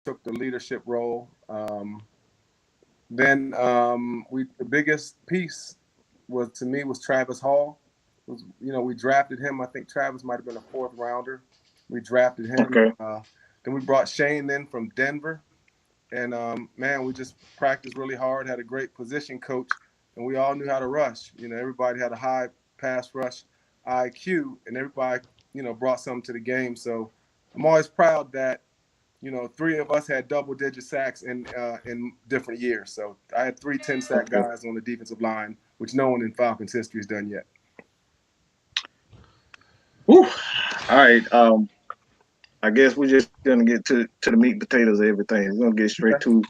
took the leadership role. Then the biggest piece was Travis Hall. We drafted him. I think Travis might have been a fourth rounder. We drafted him. Okay. Then we brought Shane in from Denver, and man, we just practiced really hard. Had a great position coach, and we all knew how to rush. Everybody had a high pass rush IQ, and everybody brought something to the game. So I'm always proud that three of us had double-digit sacks in different years. So I had 3 10-sack guys on the defensive line, which no one in Falcons history has done yet. Whew. All right. I guess we're just gonna get to the meat and potatoes of everything. We're gonna get straight to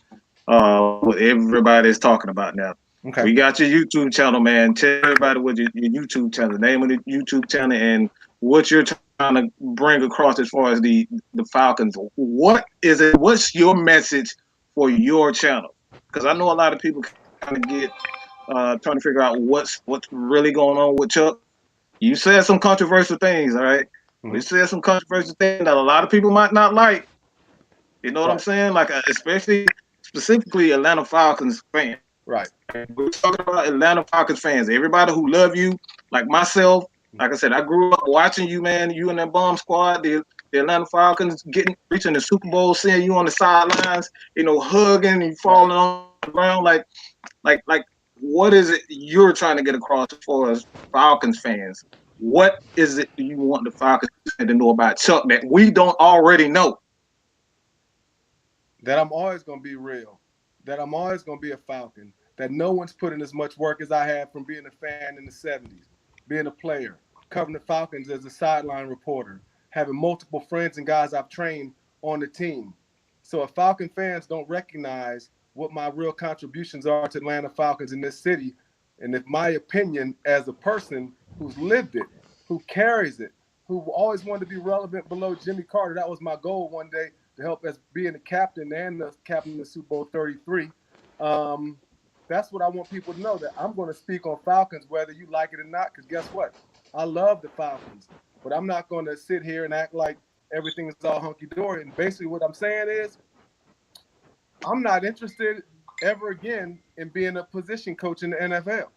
what everybody's talking about now. Okay. We got your YouTube channel, man. Tell everybody what your YouTube channel, the name of the YouTube channel, and what you're trying to bring across as far as the Falcons. What is it? What's your message for your channel? Because I know a lot of people kind of get trying to figure out what's really going on with Chuck. You said some controversial things, all right? We said some controversial things that a lot of people might not like. You know what I'm saying? Like, specifically Atlanta Falcons fans. Right. We're talking about Atlanta Falcons fans. Everybody who love you, like myself. Like I said, I grew up watching you, man. You and that bomb squad, the Atlanta Falcons reaching the Super Bowl, seeing you on the sidelines, hugging and falling on the ground. Like, what is it you're trying to get across as far as Falcons fans? What is it you want the Falcons to know about Chuck that we don't already know? That I'm always going to be real. That I'm always going to be a Falcon. That no one's put in as much work as I have from being a fan in the 70s, being a player, covering the Falcons as a sideline reporter, having multiple friends and guys I've trained on the team. So if Falcon fans don't recognize what my real contributions are to Atlanta Falcons in this city, and if my opinion as a person who's lived it, who carries it, who always wanted to be relevant below Jimmy Carter, that was my goal one day, to help as being the captain and the captain of the Super Bowl 33. That's what I want people to know, that I'm going to speak on Falcons whether you like it or not, because guess what? I love the Falcons, but I'm not going to sit here and act like everything is all hunky-dory. And basically what I'm saying is I'm not interested ever again in being a position coach in the NFL.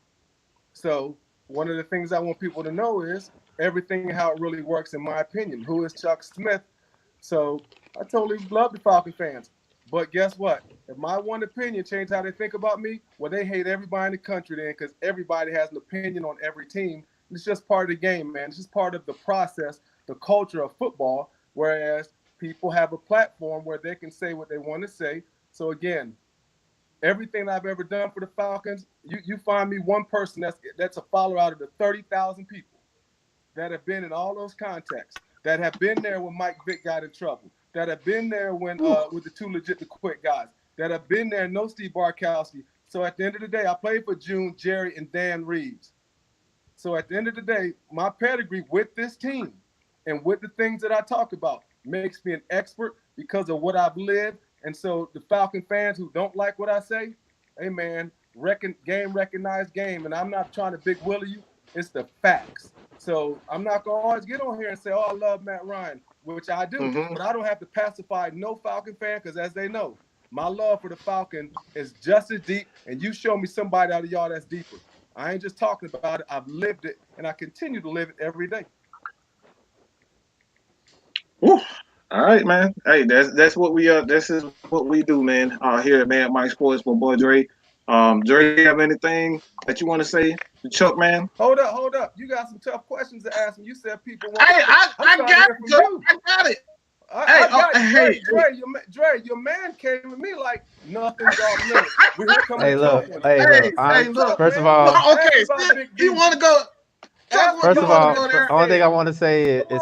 So one of the things I want people to know is everything how it really works, in my opinion. Who is Chuck Smith? So I totally love the Falcon fans. But guess what? If my one opinion changed how they think about me, well, they hate everybody in the country then, because everybody has an opinion on every team. It's just part of the game, man. It's just part of the process, the culture of football, whereas people have a platform where they can say what they want to say. So again, everything I've ever done for the Falcons, you find me one person that's a follower out of the 30,000 people that have been in all those contexts, that have been there when Mike Vick got in trouble, that have been there when with the Too Legit to Quit guys, that have been there, no Steve Bartkowski. So at the end of the day, I played for June, Jerry, and Dan Reeves. So at the end of the day, my pedigree with this team and with the things that I talk about makes me an expert because of what I've lived. And so the Falcon fans who don't like what I say, hey, man, game recognized game. And I'm not trying to big willy you. It's the facts. So I'm not going to always get on here and say, oh, I love Matt Ryan, which I do. But I don't have to pacify no Falcon fan because, as they know, my love for the Falcon is just as deep. And you show me somebody out of y'all that's deeper. I ain't just talking about it. I've lived it, and I continue to live it every day. Woo. All right, man. Hey, that's what we this is what we do, man. Here at Mad Mike Sports with boy Dre. Dre, you have anything that you want to say to Chuck, man? Hold up. You got some tough questions to ask me. You said people want. Hey, I got it. Dre, your man came with me like nothing's off limits. Look. First of all, okay, you want to go? First of all, the only thing I want to say is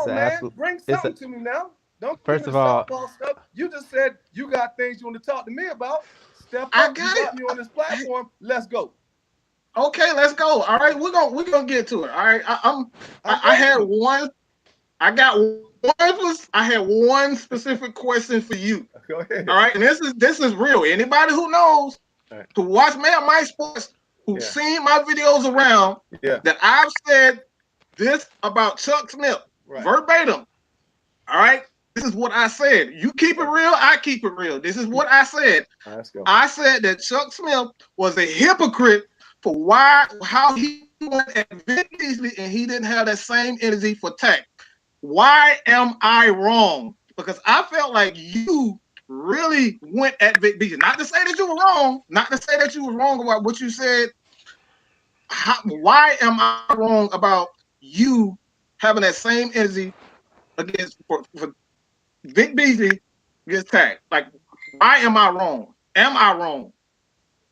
bring something to me now. Don't first of all, stuff. You just said you got things you want to talk to me about. Step up. I got me on this platform. Let's go. Okay, let's go. All right, we're gonna get to it. All right, I had one. I had one specific question for you. Go ahead. All right, and this is real. Anybody who knows, who watch Mad Mike Sports, who's seen my videos around, that I've said this about Chuck Smith verbatim. All right, is what I said. You keep it real, I keep it real. This is what I said. All right, let's go. I said that Chuck Smith was a hypocrite for how he went at Vic Beasley and he didn't have that same energy for Tech. Why am I wrong? Because I felt like you really went at Vic Beasley. Not to say that you were wrong. Not to say that you were wrong about what you said. Why am I wrong about you having that same energy against for Vic Beasley against Tech? Like, why am I wrong? Am I wrong?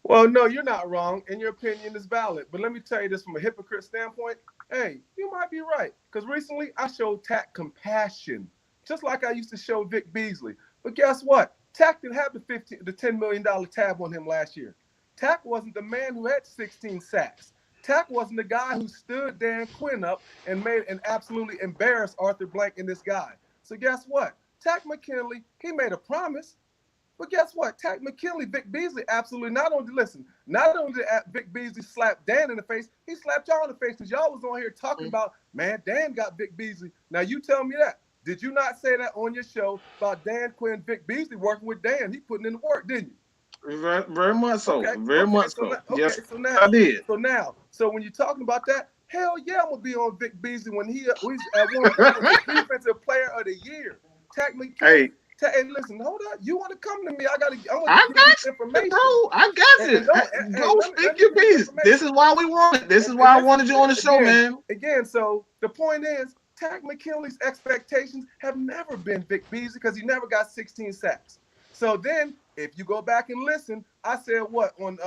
Well, no, you're not wrong, and your opinion is valid. But let me tell you this from a hypocrite standpoint. Hey, you might be right. Because recently I showed Tack compassion, just like I used to show Vic Beasley. But guess what? Tack didn't have the $10 million tab on him last year. Tack wasn't the man who had 16 sacks. Tack wasn't the guy who stood Dan Quinn up and absolutely embarrassed Arthur Blank and this guy. So guess what? Tack McKinley, he made a promise. But guess what? Tack McKinley, Vic Beasley, absolutely not only did Vic Beasley slap Dan in the face, he slapped y'all in the face because y'all was on here talking about, man, Dan got Vic Beasley. Now you tell me that. Did you not say that on your show about Dan Quinn, Vic Beasley working with Dan? He putting in the work, didn't you? Very much so. Okay. Very much so. Yes, so now, I did. So when you're talking about that, hell yeah, I'm gonna be on Vic Beasley when he's at one point the defensive player of the year. Tack McKinley. Hey, listen, hold on. You want to come to me? I got you information, bro. I got you. Go speak your piece. This is why we want it. This is why I wanted you on the show, man. Again, so the point is, Tack McKinley's expectations have never been Vic Beasley because he never got 16 sacks. So then, if you go back and listen, I said what on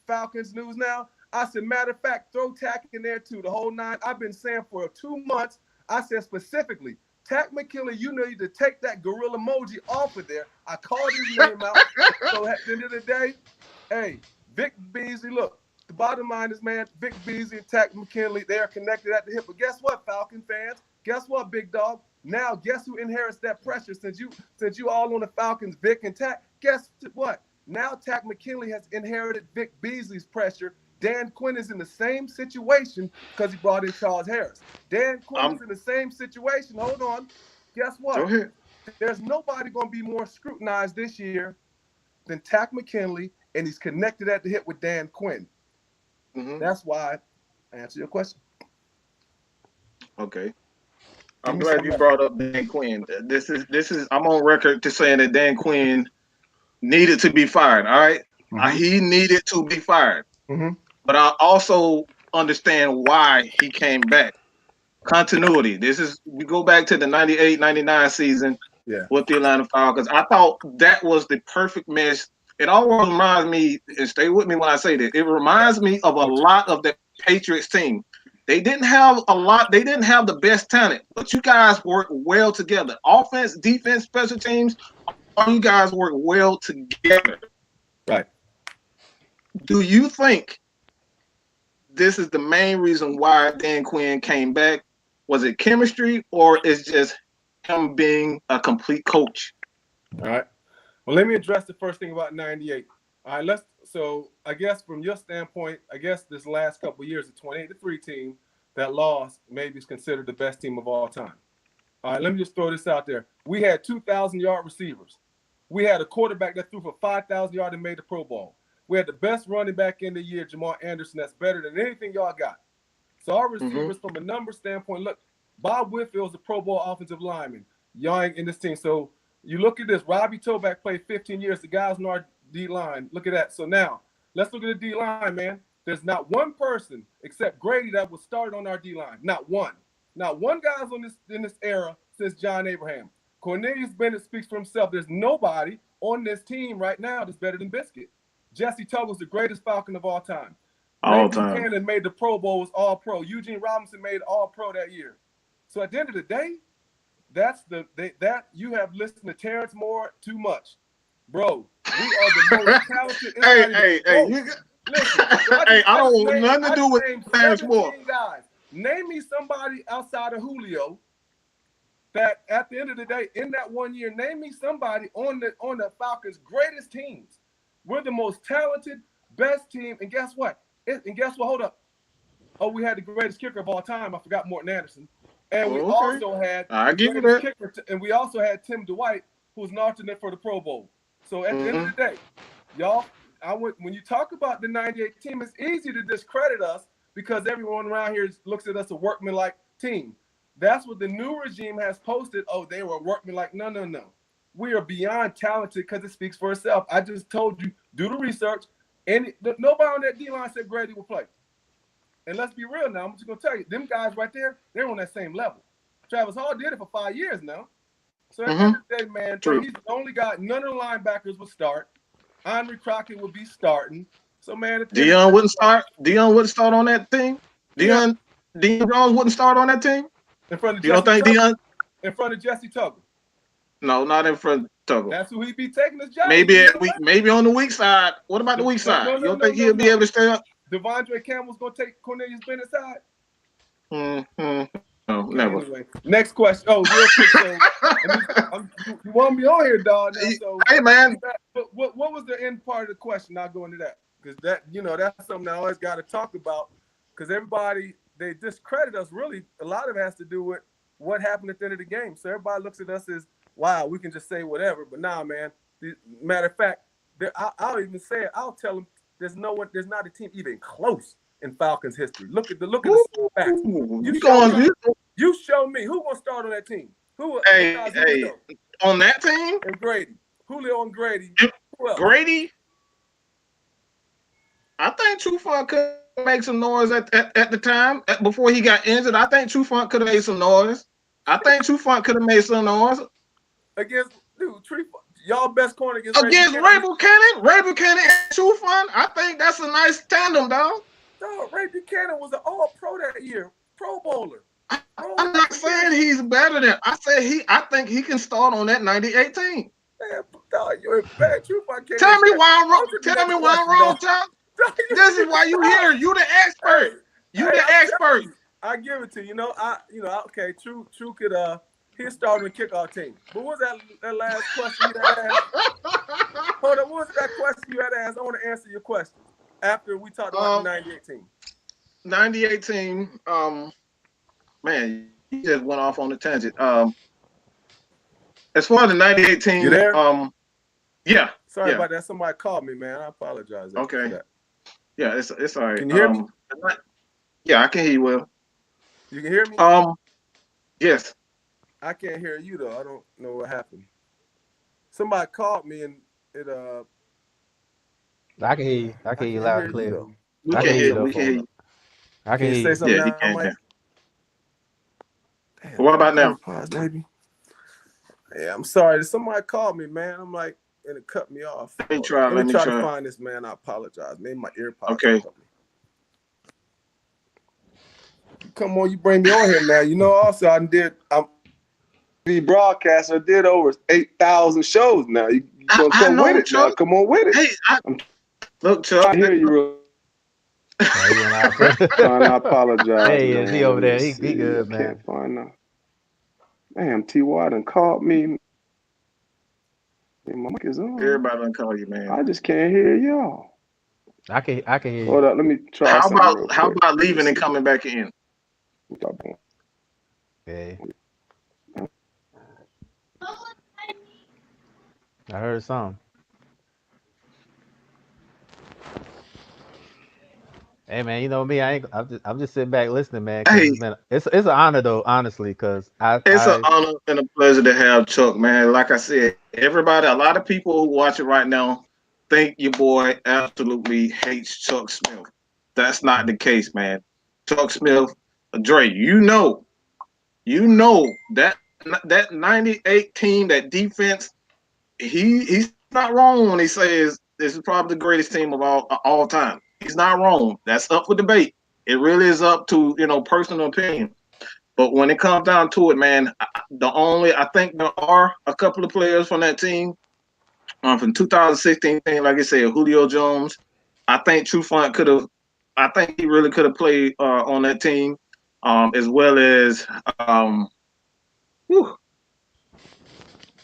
Falcons News Now? I said, matter of fact, throw Tack in there too. The whole nine. I've been saying for 2 months. I said specifically, Tack McKinley, you need to take that gorilla emoji off of there. I called his name out. So at the end of the day, hey, Vic Beasley, look, the bottom line is, man, Vic Beasley and Tack McKinley, they are connected at the hip. But guess what, Falcon fans? Guess what, big dog? Now, guess who inherits that pressure since you all on the Falcons, Vic and Tack? Guess what? Now Tack McKinley has inherited Vic Beasley's pressure. Dan Quinn is in the same situation because he brought in Charles Harris. Dan Quinn is in the same situation. Hold on. Guess what? Go ahead. There's nobody going to be more scrutinized this year than Tack McKinley, and he's connected at the hip with Dan Quinn. Mm-hmm. That's why I answer your question. Okay. I'm glad you brought up Dan Quinn. This is I'm on record to saying that Dan Quinn needed to be fired. All right. Mm-hmm. He needed to be fired. Mm-hmm. But I also understand why he came back. Continuity. We go back to the 98-99 season with the Atlanta Falcons. I thought that was the perfect mesh. It always reminds me, and stay with me when I say this, it reminds me of a lot of the Patriots team. They didn't have a lot. They didn't have the best talent, but you guys work well together. Offense, defense, special teams, all you guys work well together. Right. Do you think this is the main reason why Dan Quinn came back? Was it chemistry, or is just him being a complete coach? All right. Well, let me address the first thing about 98. All right, so I guess from your standpoint, I guess this last couple of years, the 28-3 team that lost maybe is considered the best team of all time. All right, let me just throw this out there. We had 2,000-yard receivers. We had a quarterback that threw for 5,000 yards and made the Pro Bowl. We had the best running back in the year, Jamal Anderson, that's better than anything y'all got. So our receivers, from a number standpoint, look, Bob Whitfield's a Pro Bowl offensive lineman. Y'all ain't in this team. So you look at this. Robbie Toback played 15 years. The guys in our D-line. Look at that. So now, let's look at the D-line, man. There's not one person except Grady that was started on our D-line. Not one. Not one guy's in this era since John Abraham. Cornelius Bennett speaks for himself. There's nobody on this team right now that's better than Biscuit. Jesse Tubble's the greatest Falcon of all time. All time. Buchanan made the Pro Bowl, was All-Pro. Eugene Robinson made All-Pro that year. So at the end of the day, you have listened to Terrence Moore too much. Bro, we are the most talented. Listen, I don't want nothing to do with Terrence Moore. Guys. Name me somebody outside of Julio that at the end of the day, in that 1 year, name me somebody on the Falcons' greatest teams. We're the most talented, best team. And guess what? Hold up. Oh, we had the greatest kicker of all time. I forgot Morton Anderson. And we also had I give you that. kicker, and we also had Tim Dwight, who was an alternate for the Pro Bowl. So at the end of the day, y'all, when you talk about the '98 team, it's easy to discredit us because everyone around here looks at us a workmanlike team. That's what the new regime has posted. Oh, they were workmanlike. No. We are beyond talented because it speaks for itself. I just told you, do the research. And nobody on that D-line said Grady will play. And let's be real now. I'm just going to tell you, them guys right there, they're on that same level. Travis Hall did it for 5 years now. So at the end of the day, man, he's the only guy. None of the linebackers would start. Henry Crockett would be starting. So, man. Deion wouldn't start. Deion wouldn't start on that team. Deion Jones wouldn't start on that team. In front of you don't think Deion? In front of Jesse Tuggle. No, not in front of Tuggle. That's who he'd be taking his job. Maybe on the weak side. What about the weak side? You don't think he'll be able to stay up? Devondre Campbell's going to take Cornelius Bennett's side? No, never. Anyway, next question. Oh, real quick. So, you want me on here, dog? Now, so, hey, man. What was the end part of the question? I'll go into that. Because that's something I always got to talk about. Because everybody, they discredit us. Really, a lot of it has to do with what happened at the end of the game. So everybody looks at us as, wow, we can just say whatever. But nah, man. Matter of fact, I'll even say it. I'll tell them there's not a team even close in Falcons history. Look at the facts. You show me who gonna start on that team. Hey, on that team? And Grady. Julio and Grady. Grady? I think Trufant could make some noise at the time before he got injured. I think Trufant could have made some noise. Against y'all best corner against Ray Buchanan. Ray Buchanan and Trufant. I think that's a nice tandem, dog. No, Ray Buchanan was an All-Pro that year, Pro Bowler. I'm not saying he's better than. I think he can start on that '98 team. Man, dog, you're bad. Tell me why I'm wrong. Tell me why I'm wrong, Chuck. This is why you here. You the expert. Expert. I give it to you. Okay. True could he'll start on the kickoff team. But what was that last question you had asked? Hold on. What was that question you had asked? I want to answer your question after we talked about the '98 team. '98 team. Man, you just went off on a tangent. As far as the '98 team, you there? Yeah. Sorry about that. Somebody called me, man. I apologize. Okay. Yeah, it's all right. Can you hear me? Yeah, I can hear you well. You can hear me? Yes. I can't hear you though. I don't know what happened. Somebody called me and it I can hear you. I can hear you loud and clear. We can hear you. I can hear you. Say something now, Mike? What about now? Pause, baby. Yeah, I'm sorry. Somebody called me, man. I'm like, and it cut me off. Let me try to find this, man. I apologize. Maybe my earpods. Okay. Come on, you bring me on here now. Also I'm the broadcaster. Did over 8,000 shows now. You gonna come with it, Chuck. Now. Come on with it. Hey, look, Chuck. I hear you. I apologize. Hey, he over there. He good, man. Can't find no. Damn, T.Y. done called me. My mic is on. Everybody done call you, man. I just can't hear y'all. I can hear you. Hold up, let me try. How about leaving and coming back in? Okay. I heard some. Hey man, you know me. I'm just sitting back listening, man. Hey, it's an honor though, honestly, because it's an honor and a pleasure to have Chuck, man. Like I said, a lot of people who watch it right now think your boy absolutely hates Chuck Smith. That's not the case, man. Chuck Smith, Dre, you know that 98 team, that defense. He's not wrong when he says this is probably the greatest team of all time. He's not wrong. That's up for debate. It really is up to personal opinion. But when it comes down to it, man, I think there are a couple of players from that team from 2016 team, like I said, Julio Jones. I think Trufant could have. I think he really could have played on that team, as well as. I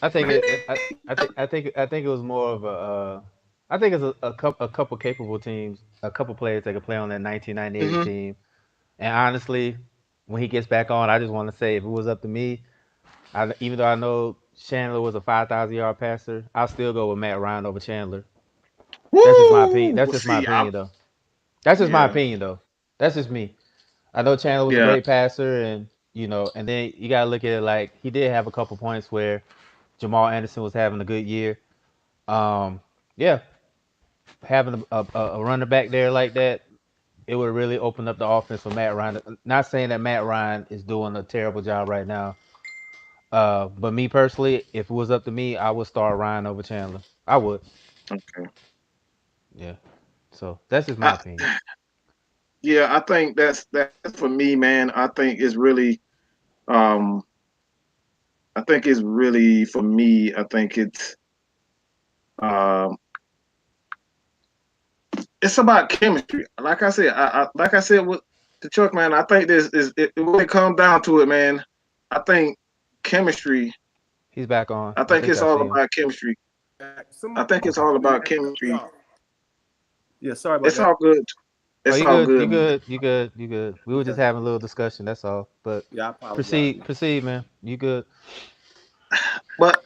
think it was more of a. I think it's a couple capable teams, a couple players that could play on that 1998 team, and honestly, when he gets back on, I just want to say, if it was up to me, even though I know Chandler was a 5,000-yard passer, I'll still go with Matt Ryan over Chandler. That's just my opinion. Woo! That's Well, just my see, opinion, though. That's just my yeah, opinion, though. That's just me. I know Chandler was a yeah. great passer, and and then you gotta look at it like he did have a couple points where Jamal Anderson was having a good year. Um, yeah, having a runner back there like that, it would really open up the offense for Matt Ryan. Not saying that Matt Ryan is doing a terrible job right now. But me personally, if it was up to me, I would start Ryan over Chandler. I would. Okay. Yeah. So that's just my I, opinion. yeah, I think that's for me, man. Um, I think it's really for me. Um, it's about chemistry. Like I said with the Chuck, man. I think this is when it comes down to it, man. I think chemistry. He's back on. I I think think it's I all see him. about chemistry. I Somebody think it's all about cut me chemistry. off. Yeah, sorry about It's that. all good. Oh, It's you all good? good, You man. good? You good? You good? We were just Okay. having a little discussion. That's all. But Yeah, I apologize. proceed, man. You good? But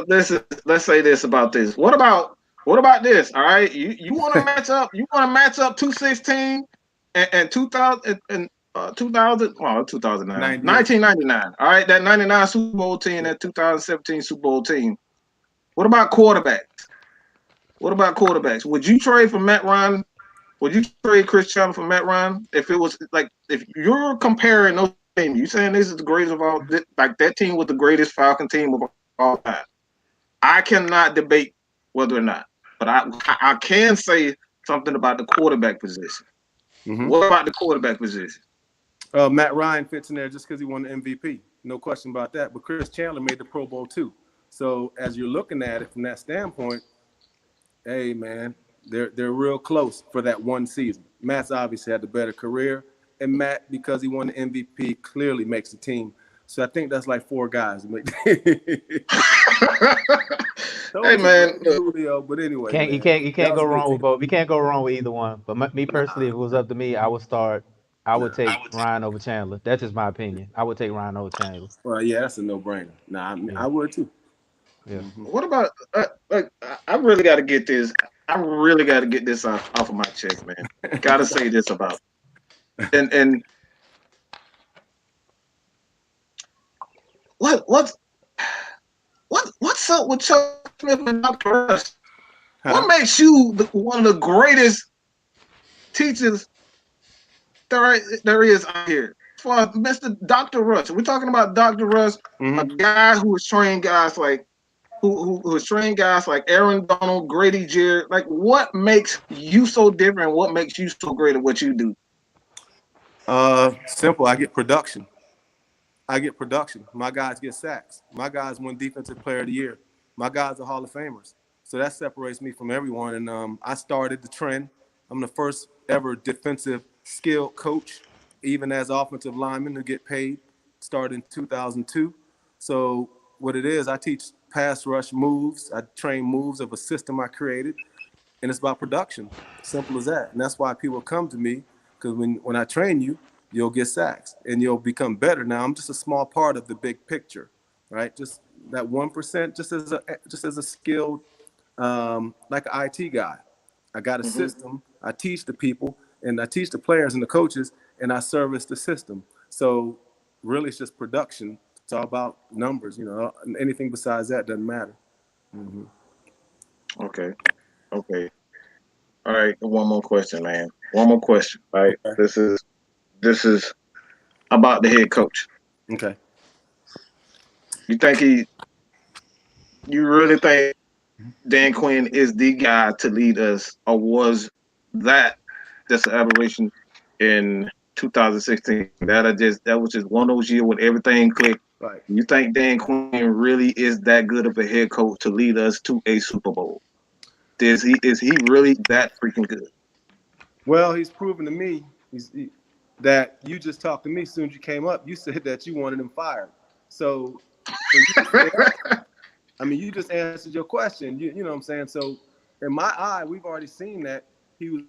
let's say this about this. What about this? All right, you want to match up? You want to match up 216 and 2000 and 2000? Well, 2009, 98. 1999. All right, that 99 Super Bowl team, Yeah. that 2017 Super Bowl team. What about quarterbacks? What about quarterbacks? Would you trade for Matt Ryan? Would you trade Chris Chandler for Matt Ryan? If it was like if you're comparing those teams, you saying this is the greatest of all, like that team was the greatest Falcon team of all time. I cannot debate whether or not, but I can say something about the quarterback position. Mm-hmm. What about the quarterback position? Matt Ryan fits in there just because he won the MVP. No question about that. But Chris Chandler made the Pro Bowl too. So as you're looking at it from that standpoint, hey man, they're real close for that one season. Matt's obviously had the better career, and Matt, because he won the MVP, clearly makes the team. So I think that's like four guys. Hey Told you, man, man, look, Julio. But anyway, Can't you man, can't you that can't was go a great wrong with team. both. You can't go wrong with either one. But me personally, Nah, if it was up to me, I would start. I would nah. take Ryan over Chandler. That's just my opinion. I would take Ryan over Chandler. Well, yeah, that's a no-brainer. Nah, Yeah. I would too. Yeah. Mm-hmm. what about like I really got to get this. I really got to get this off of my chest, man. Got to say this about and what's what's up with Chuck Smith and Dr. Rush? Huh? What makes you one of the greatest teachers there is out here? For Mr. Dr. Rush, we're talking about Dr. Rush, a Mm-hmm. guy who has trained guys like who has trained guys like Aaron Donald, Grady Jarrett. Like, what makes you so different? What makes you so great at what you do? Simple. I get production. I get production. My guys get sacks. My guys win Defensive Player of the Year. My guys are Hall of Famers. So that separates me from everyone. And I started the trend. I'm the first ever defensive skill coach, even as offensive lineman, to get paid. Started in 2002. So what it is, I teach pass rush moves. I train moves of a system I created, and it's about production. Simple as that. And that's why people come to me, because when I train you, you'll get sacks and you'll become better. Now I'm just a small part of the big picture, right? Just that 1%, just as a skilled like an IT guy. I got a Mm-hmm. system. I teach the people and I teach the players and the coaches, and I service the system. So really, it's just production. It's all about numbers. Anything besides that doesn't matter. Mm-hmm. Okay. Okay. All right. One more question, man. One more question. All right. Okay. This is about the head coach. Okay. You think you really think Dan Quinn is the guy to lead us, or was that just an aberration in 2016? That was just one of those years when everything clicked. Right. You think Dan Quinn really is that good of a head coach to lead us to a Super Bowl? Is he really that freaking good? Well, he's proven to me that you just talked to me as soon as you came up. You said that you wanted him fired. So you just answered your question. You know what I'm saying? So in my eye, we've already seen that he was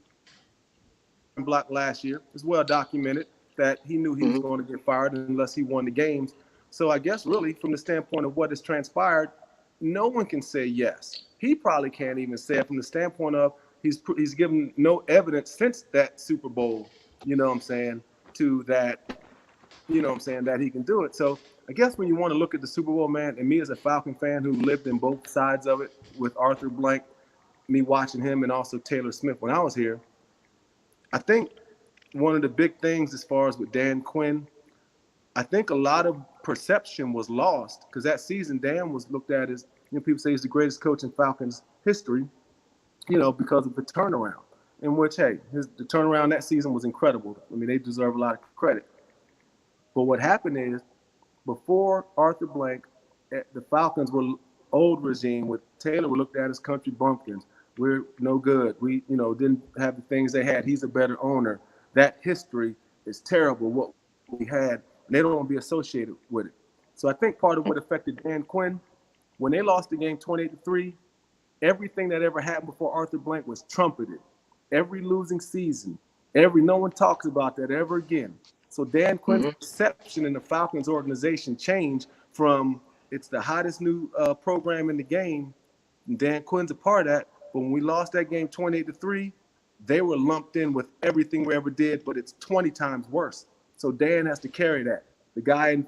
blocked last year. It's well documented. that he knew he was going to get fired unless he won the games. So I guess really from the standpoint of what has transpired, no one can say yes. He probably can't even say it from the standpoint of he's given no evidence since that Super Bowl, you know what I'm saying, to that, you know what I'm saying, that he can do it. So I guess when you want to look at the Super Bowl, man, and me as a Falcon fan who lived in both sides of it with Arthur Blank, me watching him and also Taylor Smith when I was here, I think one of the big things as far as with Dan Quinn, I think a lot of perception was lost because that season Dan was looked at as, people say he's the greatest coach in Falcons history, because of the turnaround. In which, hey, the turnaround that season was incredible. I mean, they deserve a lot of credit. But what happened is, before Arthur Blank, the Falcons were old regime with Taylor were looked at as country bumpkins. We're no good. We, didn't have the things they had. He's a better owner. That history is terrible, what we had, and they don't want to be associated with it. So I think part of what affected Dan Quinn, when they lost the game 28-3, everything that ever happened before Arthur Blank was trumpeted. Every losing season, no one talks about that ever again. So Dan Quinn's perception in the Falcons organization changed from it's the hottest new program in the game, and Dan Quinn's a part of that. But when we lost that game 28-3, they were lumped in with everything we ever did, but it's 20 times worse. So Dan has to carry that. The guy in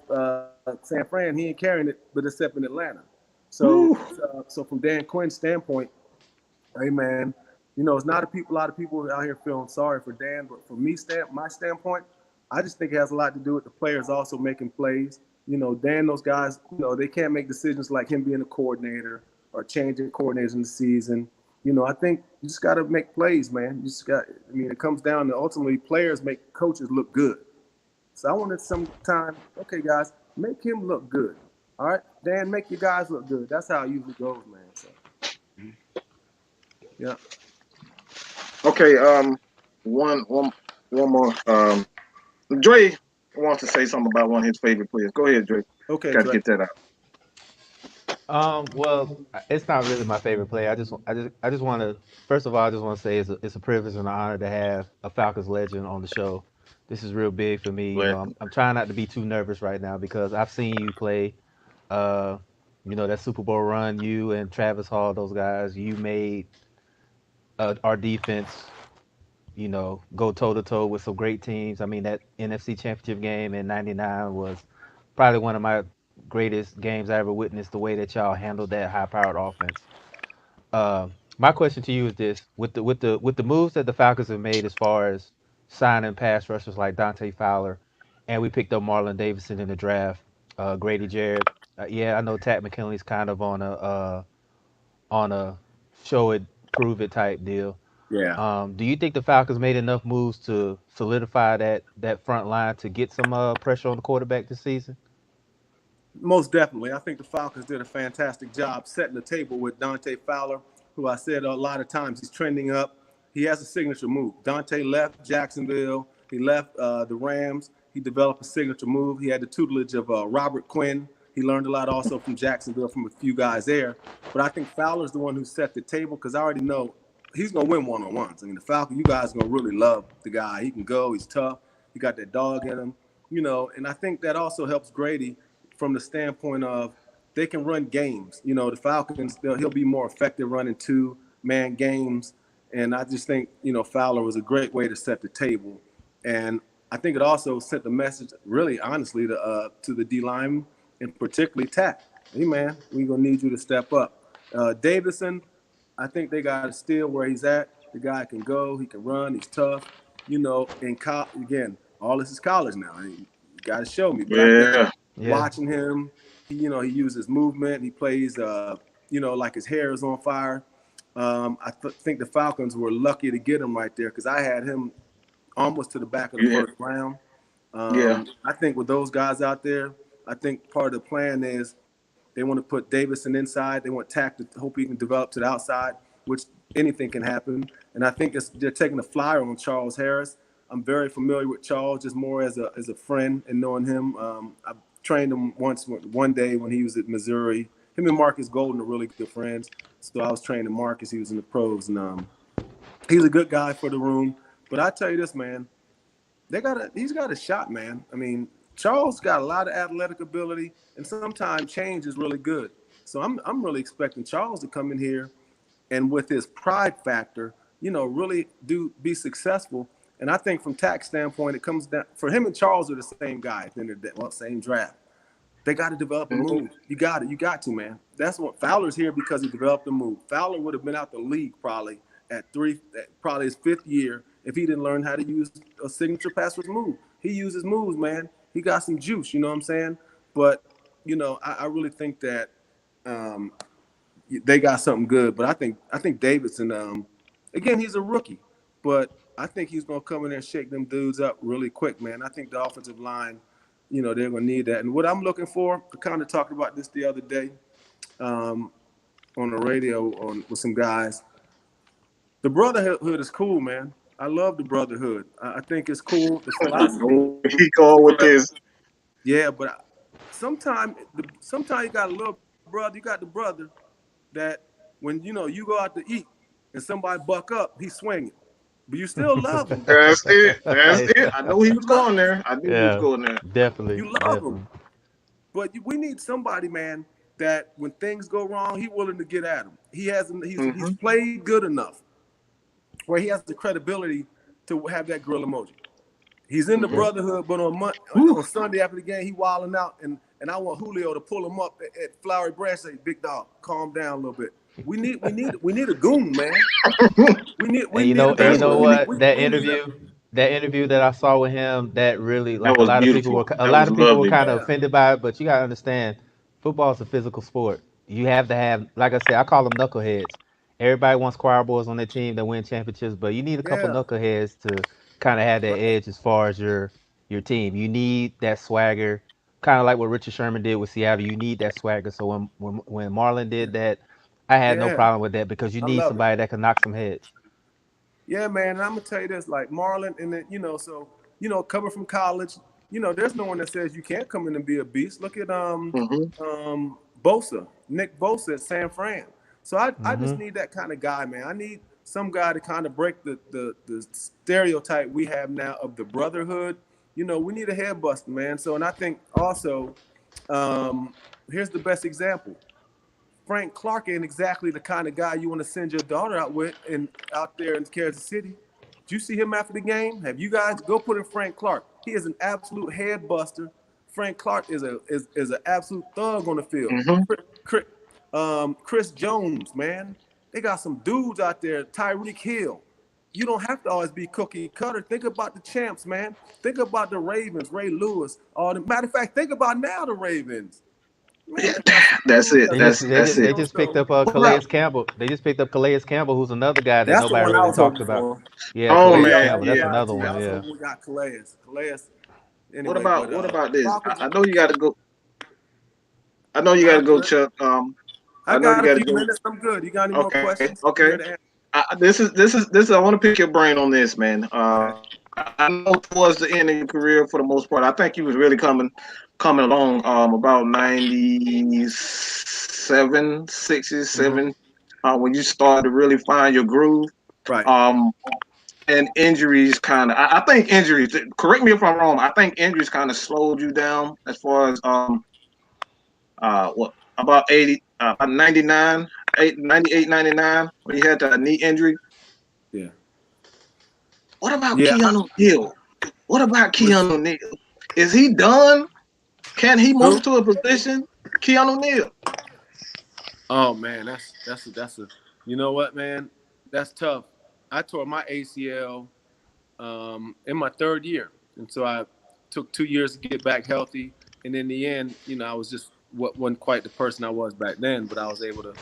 San Fran, he ain't carrying it, but except in Atlanta. So from Dan Quinn's standpoint, hey man, it's not a lot of people out here feeling sorry for Dan, but from my standpoint, I just think it has a lot to do with the players also making plays. Dan, those guys, they can't make decisions like him being a coordinator or changing coordinators in the season. I think you just got to make plays, man. It comes down to ultimately players make coaches look good. So I wanted some time, okay, guys, make him look good. All right, Dan, make your guys look good. That's how it usually goes, man. So, yeah. Okay. One more. Dre wants to say something about one of his favorite players. Go ahead, Dre. Okay, got to get that out. Well, it's not really my favorite play. I just want to, first of all, I just want to say it's a privilege and an honor to have a Falcons legend on the show. This is real big for me. I'm trying not to be too nervous right now because I've seen you play. Uh, that Super Bowl run, you and Travis Hall, those guys, you made our defense, go toe to toe with some great teams. I mean, that NFC Championship game in '99 was probably one of my greatest games I ever witnessed. The way that y'all handled that high-powered offense. Uh, my question to you is this: with the moves that the Falcons have made as far as signing pass rushers like Dante Fowler, and we picked up Marlon Davidson in the draft, Grady Jarrett. Yeah, I know Tat McKinley's kind of on a show it, prove it type deal. Yeah. Do you think the Falcons made enough moves to solidify that front line to get some pressure on the quarterback this season? Most definitely. I think the Falcons did a fantastic job setting the table with Dante Fowler, who I said a lot of times he's trending up. He has a signature move. Dante left Jacksonville. He left the Rams. He developed a signature move. He had the tutelage of Robert Quinn. He learned a lot also from Jacksonville from a few guys there. But I think Fowler's the one who set the table because I already know he's going to win one-on-ones. I mean, the Falcons, you guys are going to really love the guy. He can go. He's tough. He got that dog in him. And I think that also helps Grady from the standpoint of they can run games. The Falcons, he'll be more effective running two-man games. And I just think, Fowler was a great way to set the table. And I think it also sent the message, really, honestly, to the D-line, and particularly Tat. Hey, man, we're going to need you to step up. Davison, I think they got to steal where he's at. The guy can go. He can run. He's tough. And again, all this is college now. You got to show me. But watching him, he uses movement. He plays, like his hair is on fire. I think the Falcons were lucky to get him right there because I had him almost to the back of the first round. I think with those guys out there, I think part of the plan is they want to put Davison inside. They want Tack to hope he can develop to the outside, which anything can happen. And I think they're taking a flyer on Charles Harris. I'm very familiar with Charles, just more as a friend and knowing him. I trained him one day when he was at Missouri. Him and Marcus Golden are really good friends. So I was training Marcus. He was in the pros. And he's a good guy for the room. But I tell you this, man, he's got a shot, man. I mean, Charles got a lot of athletic ability, and sometimes change is really good. So I'm really expecting Charles to come in here and with his pride factor, really be successful. And I think from tax standpoint, it comes down for him and Charles are the same guy at the end of the day, same draft. They got to develop a move. You got to, man. That's what Fowler's here because he developed a move. Fowler would have been out the league probably at probably his 5th year if he didn't learn how to use a signature pass rush move. He uses moves, man. He got some juice, you know what I'm saying? But, I really think that they got something good. But I think Davidson, again, he's a rookie, but I think he's gonna come in there and shake them dudes up really quick, man. I think the offensive line, they're gonna need that. And what I'm looking for, I kind of talked about this the other day on the radio with some guys. The brotherhood is cool, man. I love the brotherhood. I think it's cool. The philosophy. He called with this. Yeah, but sometimes you got a little brother. You got the brother that when you go out to eat and somebody buck up, he's swinging, but you still love him. That's it. I know he was going there. I knew he was going there. Definitely. You love him, but we need somebody, man, that when things go wrong, he's willing to get at him. He's played good enough where he has the credibility to have that grill emoji. He's in the brotherhood, but on Sunday after the game, he wilding out, and I want Julio to pull him up at Flowery Branch, say, "Big dog, calm down a little bit." We need a goon, man. You know what? That interview that I saw with him, that really, like, a lot of people were kind of offended by it, but you gotta understand, football is a physical sport. You have to have, like I said, I call them knuckleheads. Everybody wants choir boys on their team that win championships, but you need a couple knuckleheads to kind of have that edge as far as your team. You need that swagger, kind of like what Richard Sherman did with Seattle. You need that swagger. So when Marlon did that, I had no problem with that because you need somebody that can knock some heads. Yeah, man, and I'm gonna tell you this, like Marlon, and then coming from college, there's no one that says you can't come in and be a beast. Look at Bosa, Nick Bosa at San Fran. So I just need that kind of guy, man. I need some guy to kind of break the stereotype we have now of the brotherhood. We need a head buster, man. So, and I think also, here's the best example. Frank Clark ain't exactly the kind of guy you want to send your daughter out with and out there in Kansas City. Did you see him after the game? Have you guys go put in Frank Clark? He is an absolute head buster. Frank Clark is an absolute thug on the field. Chris Jones, man. They got some dudes out there. Tyreek Hill. You don't have to always be cookie cutter. Think about the champs, man. Think about the Ravens, Ray Lewis. Matter of fact, think about now the Ravens. Man, that's it. They just picked up Calais Campbell. They just picked up Calais Campbell, who's another guy that nobody really talks about. Yeah, Calais Campbell. That's another one. Yeah. We got Calais. Anyway, what about this? I know you got to go. I know you got to go, Chuck. I got a few minutes. I'm good. You got any more questions? Okay. This is. I want to pick your brain on this, man. I know towards the end of your career, for the most part, I think you was really coming along about 97, 67, when you started to really find your groove. Right. And injuries kind of. I think injuries. Correct me if I'm wrong. I think injuries kind of slowed you down as far as about 99, 98, 99 when you had the knee injury. Yeah. What about Keanu Neal? What about Keanu Neal? Is he done? Can he move to a position? Keanu Neal. Oh man, that's a you know what, man? That's tough. I tore my ACL in my 3rd year. And so I took 2 years to get back healthy. And in the end, I was just wasn't quite the person I was back then, but I was able to,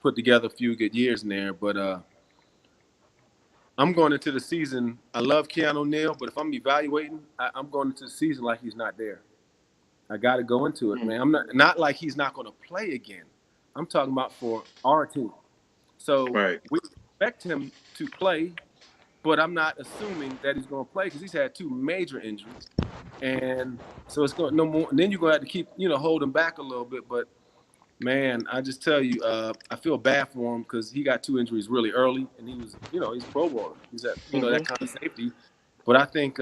put together a few good years in there. But I'm going into the season. I love Keanu Neal, but if I'm evaluating, I'm going into the season like he's not there. I got to go into it, man. I'm not like he's not going to play again. I'm talking about for our team. So we expect him to play, but I'm not assuming that he's going to play because he's had 2 major injuries. And so it's going no more. And then you're going to have to keep, hold him back a little bit. But, man, I just tell you, I feel bad for him because he got 2 injuries really early. And he was, he's a Pro Bowler. He's at, that kind of safety. But I think,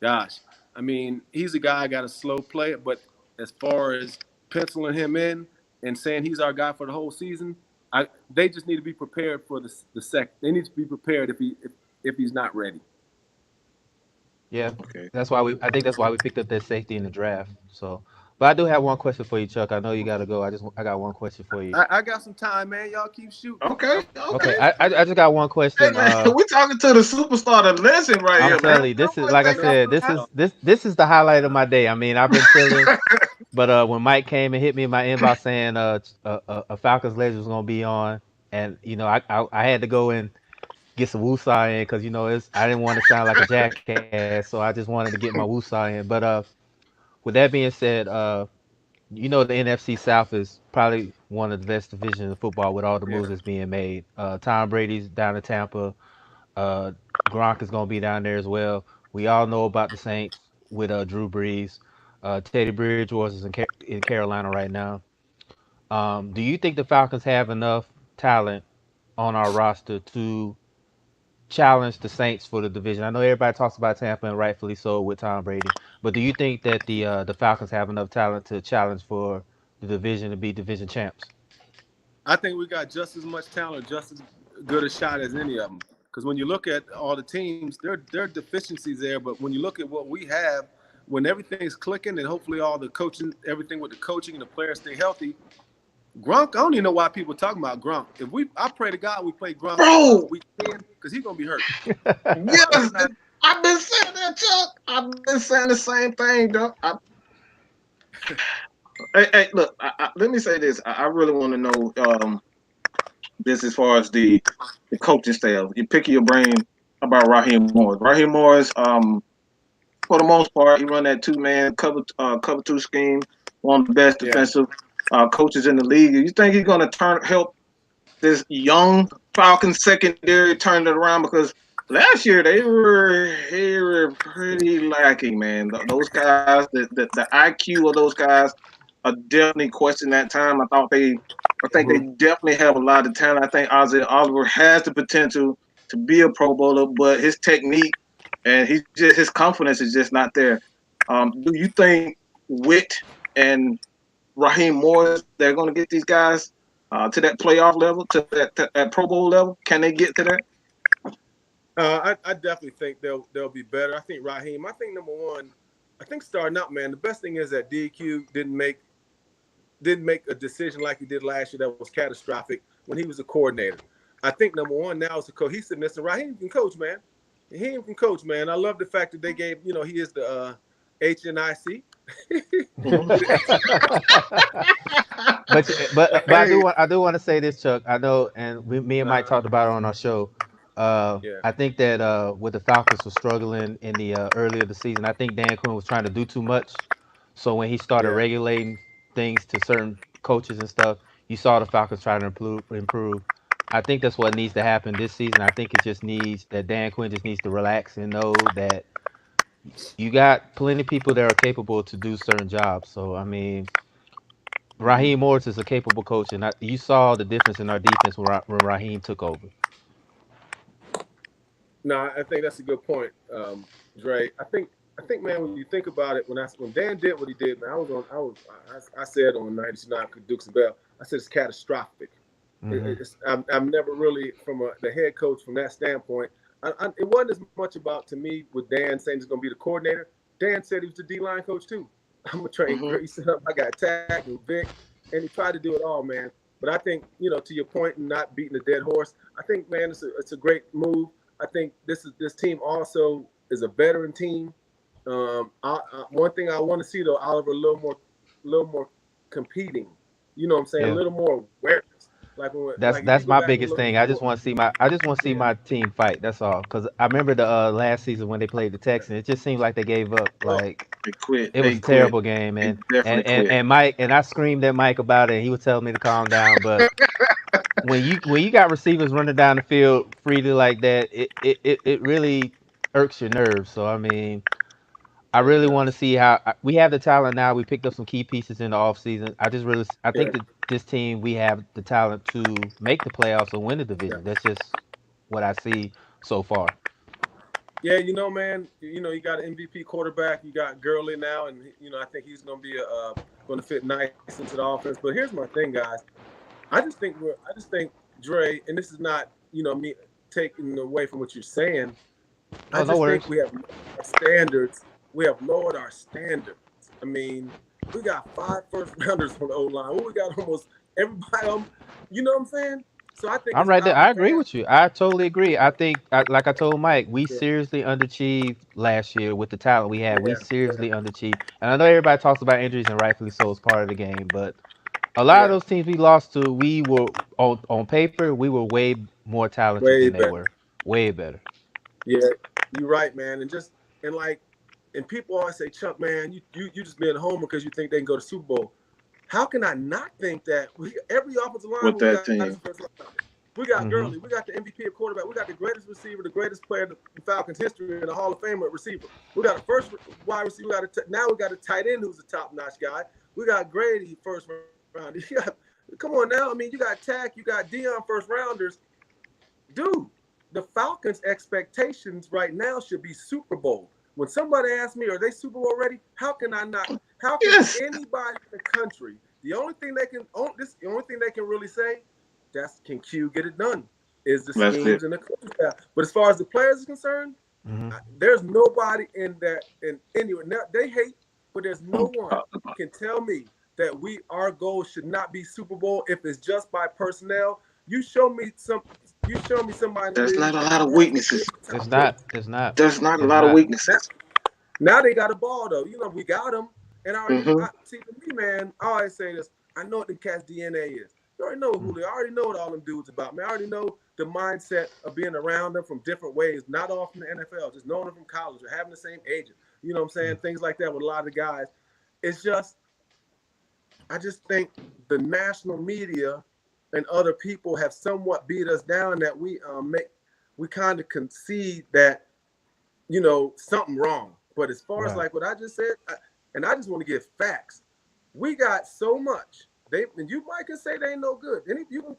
gosh, I mean, he's a guy I got a slow play, but as far as penciling him in and saying he's our guy for the whole season, they just need to be prepared for the sec. They need to be prepared if he's not ready. Yeah, Okay. that's why I think that's why we picked up that safety in the draft. So, but I do have one question for you, Chuck. I know you got to go. I got one question for you. I got some time, man. Y'all keep shooting. Okay. Okay, Okay. I just got one Hey question. man, we talking to the superstar, the legend right I'm here, man. telling you, No this is one like I think No, said, I'm this is the highlight of my day. I mean, I've been chilling, but when Mike came and hit me in my inbox saying a Falcons legend was gonna be on, and I had to go and get some woosah in because I didn't want to sound like a jackass, so I just wanted to get my woosah in. But with that being said, the NFC South is probably one of the best divisions in football with all the yeah, moves that's being made. Tom Brady's down in Tampa. Uh, Gronk is gonna be down there as well. We all know about the Saints with Drew Brees. Teddy Bridgewater is in Carolina right now. Do you think the Falcons have enough talent on our roster to challenge the Saints for the division? I know everybody talks about Tampa and rightfully so with Tom Brady, but do you think that the Falcons have enough talent to challenge for the division to be division champs? I think we got just as much talent, just as good a shot as any of them. Because when you look at all the teams, there are deficiencies there. But when you look at what we have, when everything's clicking, and hopefully all the coaching, everything with the coaching and the players stay healthy, Gronk, I don't even know why people talking about Gronk. I pray to God we play Gronk bro. week 10 because he's gonna be hurt. Yes, I've been saying that, Chuck. I've been saying the same thing, dog. Hey, look. Let me say this. I really want to know this as far as the coaching staff. You pick your brain about Raheem Morris. Raheem Morris, for the most part, he run that two-man cover two scheme. One of the best Yeah. defensive coaches in the league. You think he's going to help this young Falcons secondary turn it around? Because last year they were pretty lacking, man. Those guys, the IQ of those guys, are definitely questioned that time. I think they Mm-hmm. definitely have a lot of talent. I think Ozzy Oliver has the potential to be a Pro Bowler, but his technique and his confidence is just not there. Do you think Witt and Raheem Morris, they're going to get these guys to that playoff level, to that Pro Bowl level? Can they get to that? I definitely think they'll be better. I think Raheem. I think number one. I think starting out, man. The best thing is that DQ didn't make a decision like he did last year that was catastrophic when he was a coordinator. I think number one now is the cohesiveness, and Raheem can coach, man. He can coach, man. I love the fact that they gave, he is the HNIC. But Hey, I do want to say this, Chuck. I know, and me and Mike uh, talked about it on our show. yeah, I think that with the Falcons were struggling in the earlier the season, I think Dan Quinn was trying to do too much. So when he started yeah. regulating things to certain coaches and stuff, you saw the Falcons trying to improve. I think that's what needs to happen this season. I think it just needs that Dan Quinn just needs to relax and know that you got plenty of people that are capable to do certain jobs. So I mean, Mm-hmm. Raheem Morris is a capable coach, and you saw the difference in our defense when Raheem took over. No, I think that's a good point, Dre. I think, man, when you think about it, when Dan did what he did, man, I said on 99 Dukes and Bell, I said it's catastrophic. Hmm. I'm never really the head coach from that standpoint. It wasn't as much about to me with Dan saying he's going to be the coordinator. Dan said he was the D line coach too. I'm gonna train mhm. Grace up. I got Tack and Vic, and he tried to do it all, man. But I think to your point, and not beating a dead horse. I think, man, it's a great move. I think this team also is a veteran team. One thing I want to see though, Oliver, a little more competing. You know what I'm saying? A Yeah, little more awareness. Like if you that's go my back and biggest look thing. before, I just want to see yeah, my team fight. That's all. Cause I remember the last season when they played the yeah. Texans, it just seemed like they gave up. Oh, Like They quit. it was They a quit. terrible game, They and definitely quit. Mike and I screamed at Mike about it. And he was telling me to calm down, but when you got receivers running down the field freely like that, it really irks your nerves. So I mean, I yeah, it really want to does. see how we have the talent now. We picked up some key pieces in the offseason. I think Yeah, that this team we have the talent to make the playoffs or win the yeah. division. That's just what I see so far. Yeah, man, you got an MVP quarterback. You got Gurley now, and I think he's going to be going to fit nice into the offense. But here's my thing, guys. I just think Dre, and this is not me taking away from what you're saying. I Oh, no just think worries. we have lowered our standards. We have lowered our standards. I mean, we got 5 first rounders on the O line. We got almost everybody on. You know what I'm saying? So I think I'm it's right there. our I agree fans. with you. I totally agree. I think, like I told Mike, we Yeah, seriously underachieved last year with the talent we had. We yeah, seriously underachieved. And I know everybody talks about injuries, and rightfully so, is part of the game. But a lot of yeah. those teams we lost to, we were on paper, we were way more talented Way than they better. were. Way better. Yeah, you're right, man. And like, and people always say, Chuck, man, you just being a homer because you think they can go to Super Bowl. How can I not think that every offensive with lineman we that got is team. first round? We got Hmm. Gurley, we got the MVP of quarterback, we got the greatest receiver, the greatest player in Falcons history, and the Hall of Famer at receiver. We got a first wide receiver. Now we got a tight end who's a top notch guy. We got Grady first round. Come on now. I mean, you got Tack, you got Dion first rounders, dude. The Falcons' expectations right now should be Super Bowl. When somebody asks me, "Are they Super Bowl ready?" How can I not? How can Yes, anybody in the country? The only thing they can really say, that's can Q get it done? Is the that's it. schemes and the coaching staff. But as far as the players are concerned, Hmm. there's nobody in that in anyone. They hate, but there's no one can tell me that our goal should not be Super Bowl if it's just by personnel. You show me some. You show me somebody in the There's league not a that lot of has weaknesses. the It's top not. traits. It's not. There's not a It's lot of not. Now, weaknesses. now they got a ball though. We got them. And Hmm. see to me, man, I always say this. I know what the cat's DNA is. You already know who they. I already know what all them dudes about. Man, I already know the mindset of being around them from different ways, not all from the NFL, just knowing them from college or having the same agent. You know what I'm saying? Things like that with a lot of the guys. It's just, I just think the national media and other people have somewhat beat us down that we kind of concede that something wrong. But as far as Right. like what I just said, and I just want to give facts. We got so much. And you might can say they ain't no good.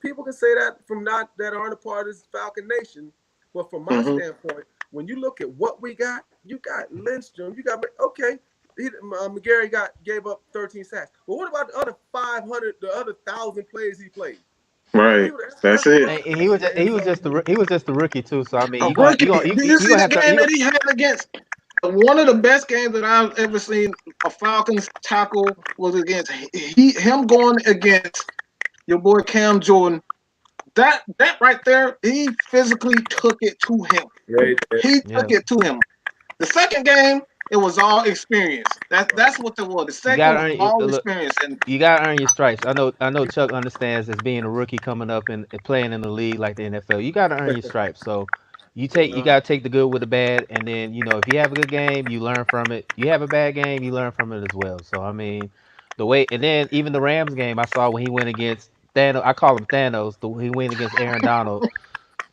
People can say that from not that aren't a part of this Falcon Nation. But from my Hmm. standpoint, when you look at what we got, you got Lindstrom, you got okay. McGarry gave up 13 sacks. But what about the other 500, the other 1,000 plays he played? Right. That's That's it. And rookie, man. So he was just the rookie too. So I mean, A rookie. Do you you see gonna the have to game that he had against one of the best games that I've ever seen a Falcons tackle was against him going against your boy Cam Jordan. That right there, he physically took it to him. yeah, he did. He took yeah. it to him. The second game, it was all experience. That's what it was. The You second gotta was earn all look. experience. And You gotta earn your stripes. I know Chuck understands as being a rookie coming up and playing in the league like the NFL. You gotta earn your stripes. So you Uh, gotta take the good with the bad, and then if you have a good game, you learn from it. You have a bad game, you learn from it as well. So I mean, the way and then even the Rams game I saw when he went against Thanos. I call him Thanos. He went against Aaron Donald.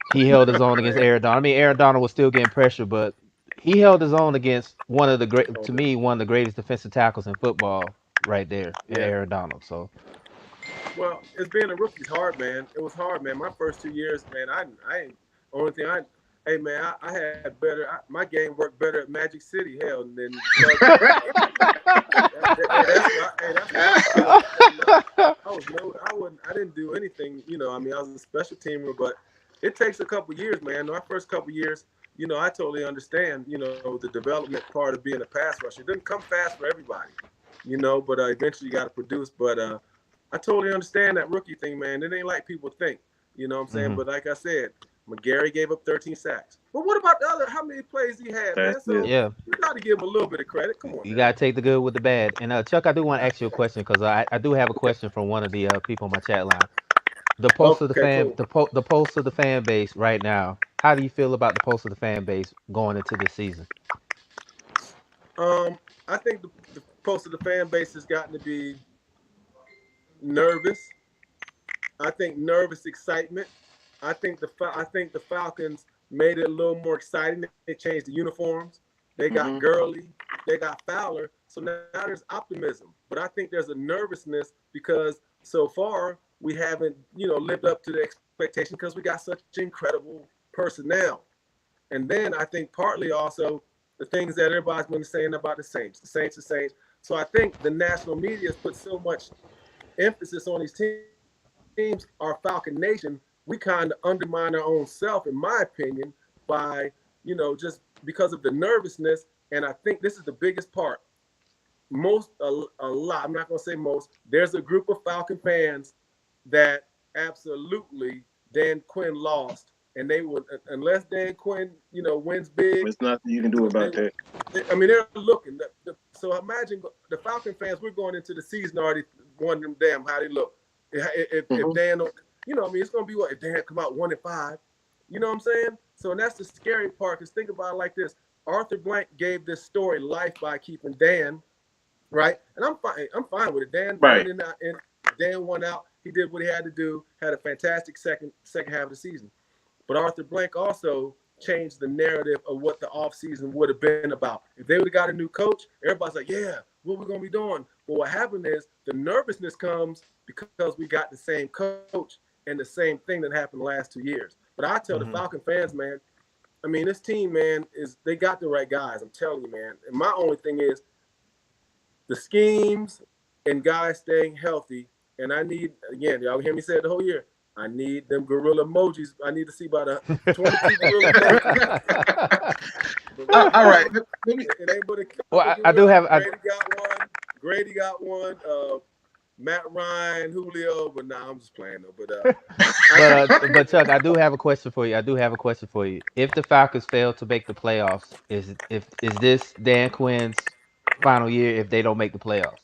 He held his own against man. Aaron Donald. I mean, Aaron Donald was still getting pressure, but he held his own against one of the great, Oh, to me, one of the greatest defensive tackles in football, right there, in yeah. Aaron Donald. So Well, it's being a rookie's hard, man. It was hard, man. My first 2 years, man, I ain't only thing hey man, I had better. My game worked better at Magic City, hell, than Chargers. That's what I feel. I didn't do anything. I mean, I was a special teamer, but it takes a couple years, man. My first couple years, I totally understand. The development part of being a pass rusher. It doesn't come fast for everybody, but eventually you got to produce. But I totally understand that rookie thing, man. It ain't like people think. You know what I'm saying? mhm. But like I said, McGarry gave up 13 sacks. But what about the other? How many plays he had, man? that's it. So Yeah, you got to give him a little bit of credit. Come on you now. gotta take the good with the bad. And Chuck, I do want to ask you a question because I do have a question from one of the people on my chat line. The pulse of the Okay, fan, cool. the pulse of the fan base right now. How do you feel about the pulse of the fan base going into this season? Um, I think the most of the fan base has gotten to be nervous. I think nervous excitement. I think the Falcons made it a little more exciting. They changed the uniforms. They got Hmm. Gurley. They got Fowler. So now there's optimism. But I think there's a nervousness because so far we haven't lived up to the expectation because we got such incredible personnel. And then I think partly also the things that everybody's been saying about the Saints. The Saints. So I think the national media has put so much emphasis on these teams, our Falcon Nation, we kind of undermine our own self, in my opinion, by, just because of the nervousness. And I think this is the biggest part. A lot, I'm not going to say most, there's a group of Falcon fans that absolutely Dan Quinn lost. And they would, unless Dan Quinn, wins big. There's nothing you can do about that. They're looking. So imagine the Falcon fans, we're going into the season already wondering, damn, how they look. If Dan, it's going to be what? If Dan come out 1-5, you know what I'm saying? So, and that's the scary part, because think about it like this. Arthur Blank gave this story life by keeping Dan, right? And I'm fine with it. Dan right. went in, and Dan won out. He did what he had to do, had a fantastic second half of the season. But Arthur Blank also changed the narrative of what the offseason would have been about. If they would have got a new coach, everybody's like, yeah, what we're going to be doing? But what happened is the nervousness comes because we got the same coach and the same thing that happened the last 2 years. But I tell the Falcon fans, man, this team, man, they got the right guys. I'm telling you, man. And my only thing is the schemes and guys staying healthy. And I need, again, y'all hear me say it the whole year, I need them gorilla emojis. I need to see about 22 gorilla emojis. All right. It ain't but I do have. Grady got one. Matt Ryan, Julio, but nah, I'm just playing though. But Chuck, I do have a question for you. If the Falcons fail to make the playoffs, is this Dan Quinn's final year if they don't make the playoffs?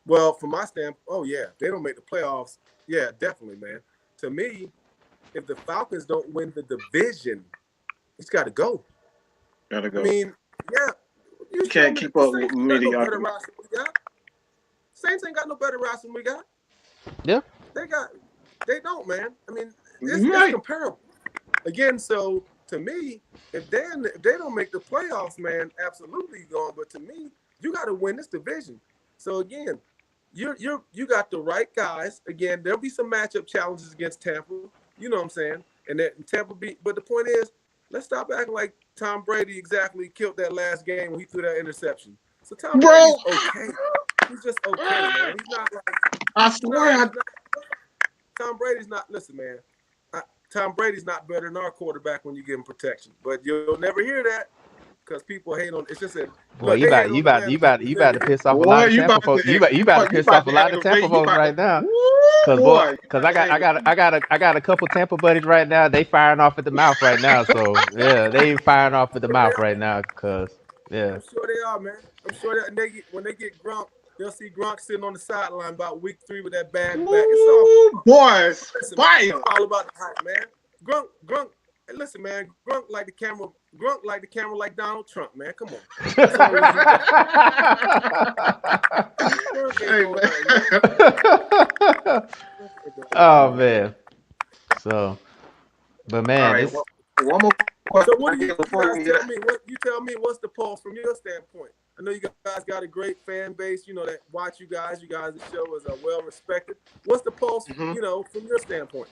Well, from my standpoint, oh yeah, if they don't make the playoffs, yeah, definitely, man. To me, if the Falcons don't win the division, it's got to go. Gotta go. Yeah, you can't keep up with mediocrity. Saints ain't got no better roster than we got. Yeah, they don't, man. It's comparable. Again, so to me, if they don't make the playoffs, man, absolutely going. But to me, you got to win this division. So again, you got the right guys. Again, there'll be some matchup challenges against Tampa. You know what I'm saying? And that Tampa but the point is, let's stop acting like Tom Brady exactly killed that last game when he threw that interception. So Tom Brady's okay. He's just okay, man. He's not like. I swear. Tom Brady's not. Listen, man. Tom Brady's not better than our quarterback when you give him protection. But you'll never hear that because people hate on. It's just a. Well, you about to piss off a lot of Tampa folks. You about to piss off a lot of Tampa folks right now. Because I got a couple Tampa buddies right now. They firing off at the mouth right now. So yeah, they firing off at the mouth right now. Because yeah. I'm sure they are, man. I'm sure that when they get Gronk, they'll see Gronk sitting on the sideline about week 3 with that bad back. It's all boys. Listen, man, it's all about the hype, man. Gronk. Listen, man. Gronk like the camera like Donald Trump, man. Come on. Oh man. So, but man, right, one more question. So what do you tell me? What's the pulse from your standpoint? I know you guys got a great fan base, that watch you guys. You guys' the show is well respected. What's the pulse, from your standpoint?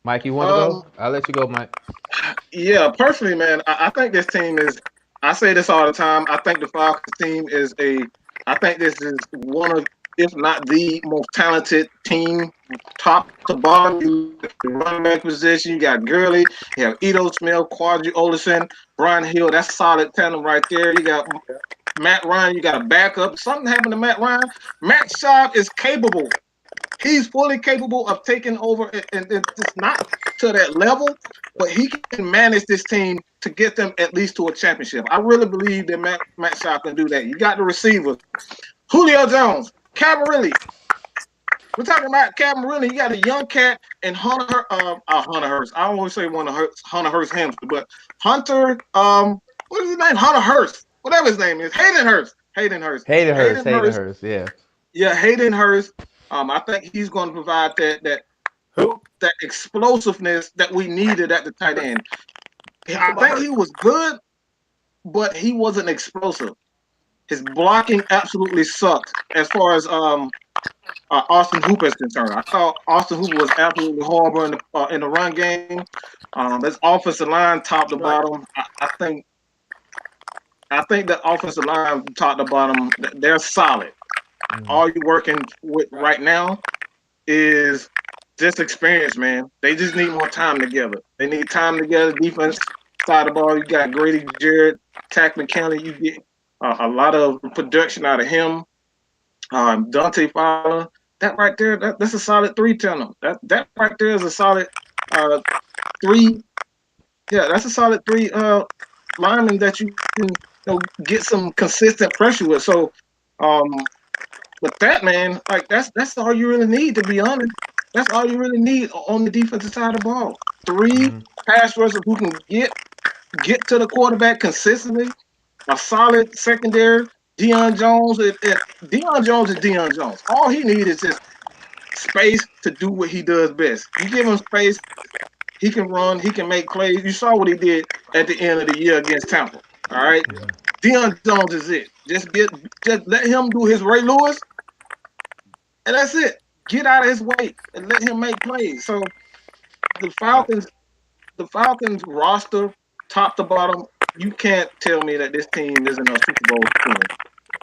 Mike, you want to go? I'll let you go, Mike. Yeah, personally, man, I think this team is. I say this all the time. I think the Falcons team is I think this is one of, if not the most talented team, top to bottom. You running back position, you got Gurley, you have Ito Smith, Quadri Olison, Brian Hill. That's solid tandem right there. You got Matt Ryan. You got a backup. Something happened to Matt Ryan. Matt Schaub is capable. He's fully capable of taking over, and it's not to that level, but he can manage this team to get them at least to a championship. I really believe that Matt Schaub can do that. You got the receivers, Julio Jones, Cabarelli. We're talking about Cabarelli. You got a young cat and Hunter Hurst. I don't want to say Hunter Hurst hamster, but Hunter. What is his name? Hunter Hurst. Whatever his name is, Hayden Hurst. Hayden Hurst. Yeah. Yeah, Hayden Hurst. I think he's going to provide that explosiveness that we needed at the tight end. I think he was good, but he wasn't explosive. His blocking absolutely sucked as far as Austin Hooper is concerned. I thought Austin Hooper was absolutely horrible in the run game. His offensive line, top to bottom, I think the offensive line, top to bottom, they're solid. All you're working with right now is just experience, man. They just need more time together. They need time together. Defense side of the ball, you got Grady Jarrett, tackling county. You get a lot of production out of him. Dante Fowler, that right there, that's a solid 3 tenor. That right there is a solid 3. Yeah, that's a solid 3 lineman that you can get some consistent pressure with. So, with that, man, like that's all you really need, to be honest. That's all you really need on the defensive side of the ball. 3 pass rushers who can get to the quarterback consistently. A solid secondary. Deion Jones is Deion Jones. All he needs is just space to do what he does best. You give him space, he can run, he can make plays. You saw what he did at the end of the year against Tampa. All right, Deion Jones is it. Just let him do his Ray Lewis, and that's it. Get out of his way and let him make plays. So the Falcons roster, top to bottom, you can't tell me that this team isn't a Super Bowl team.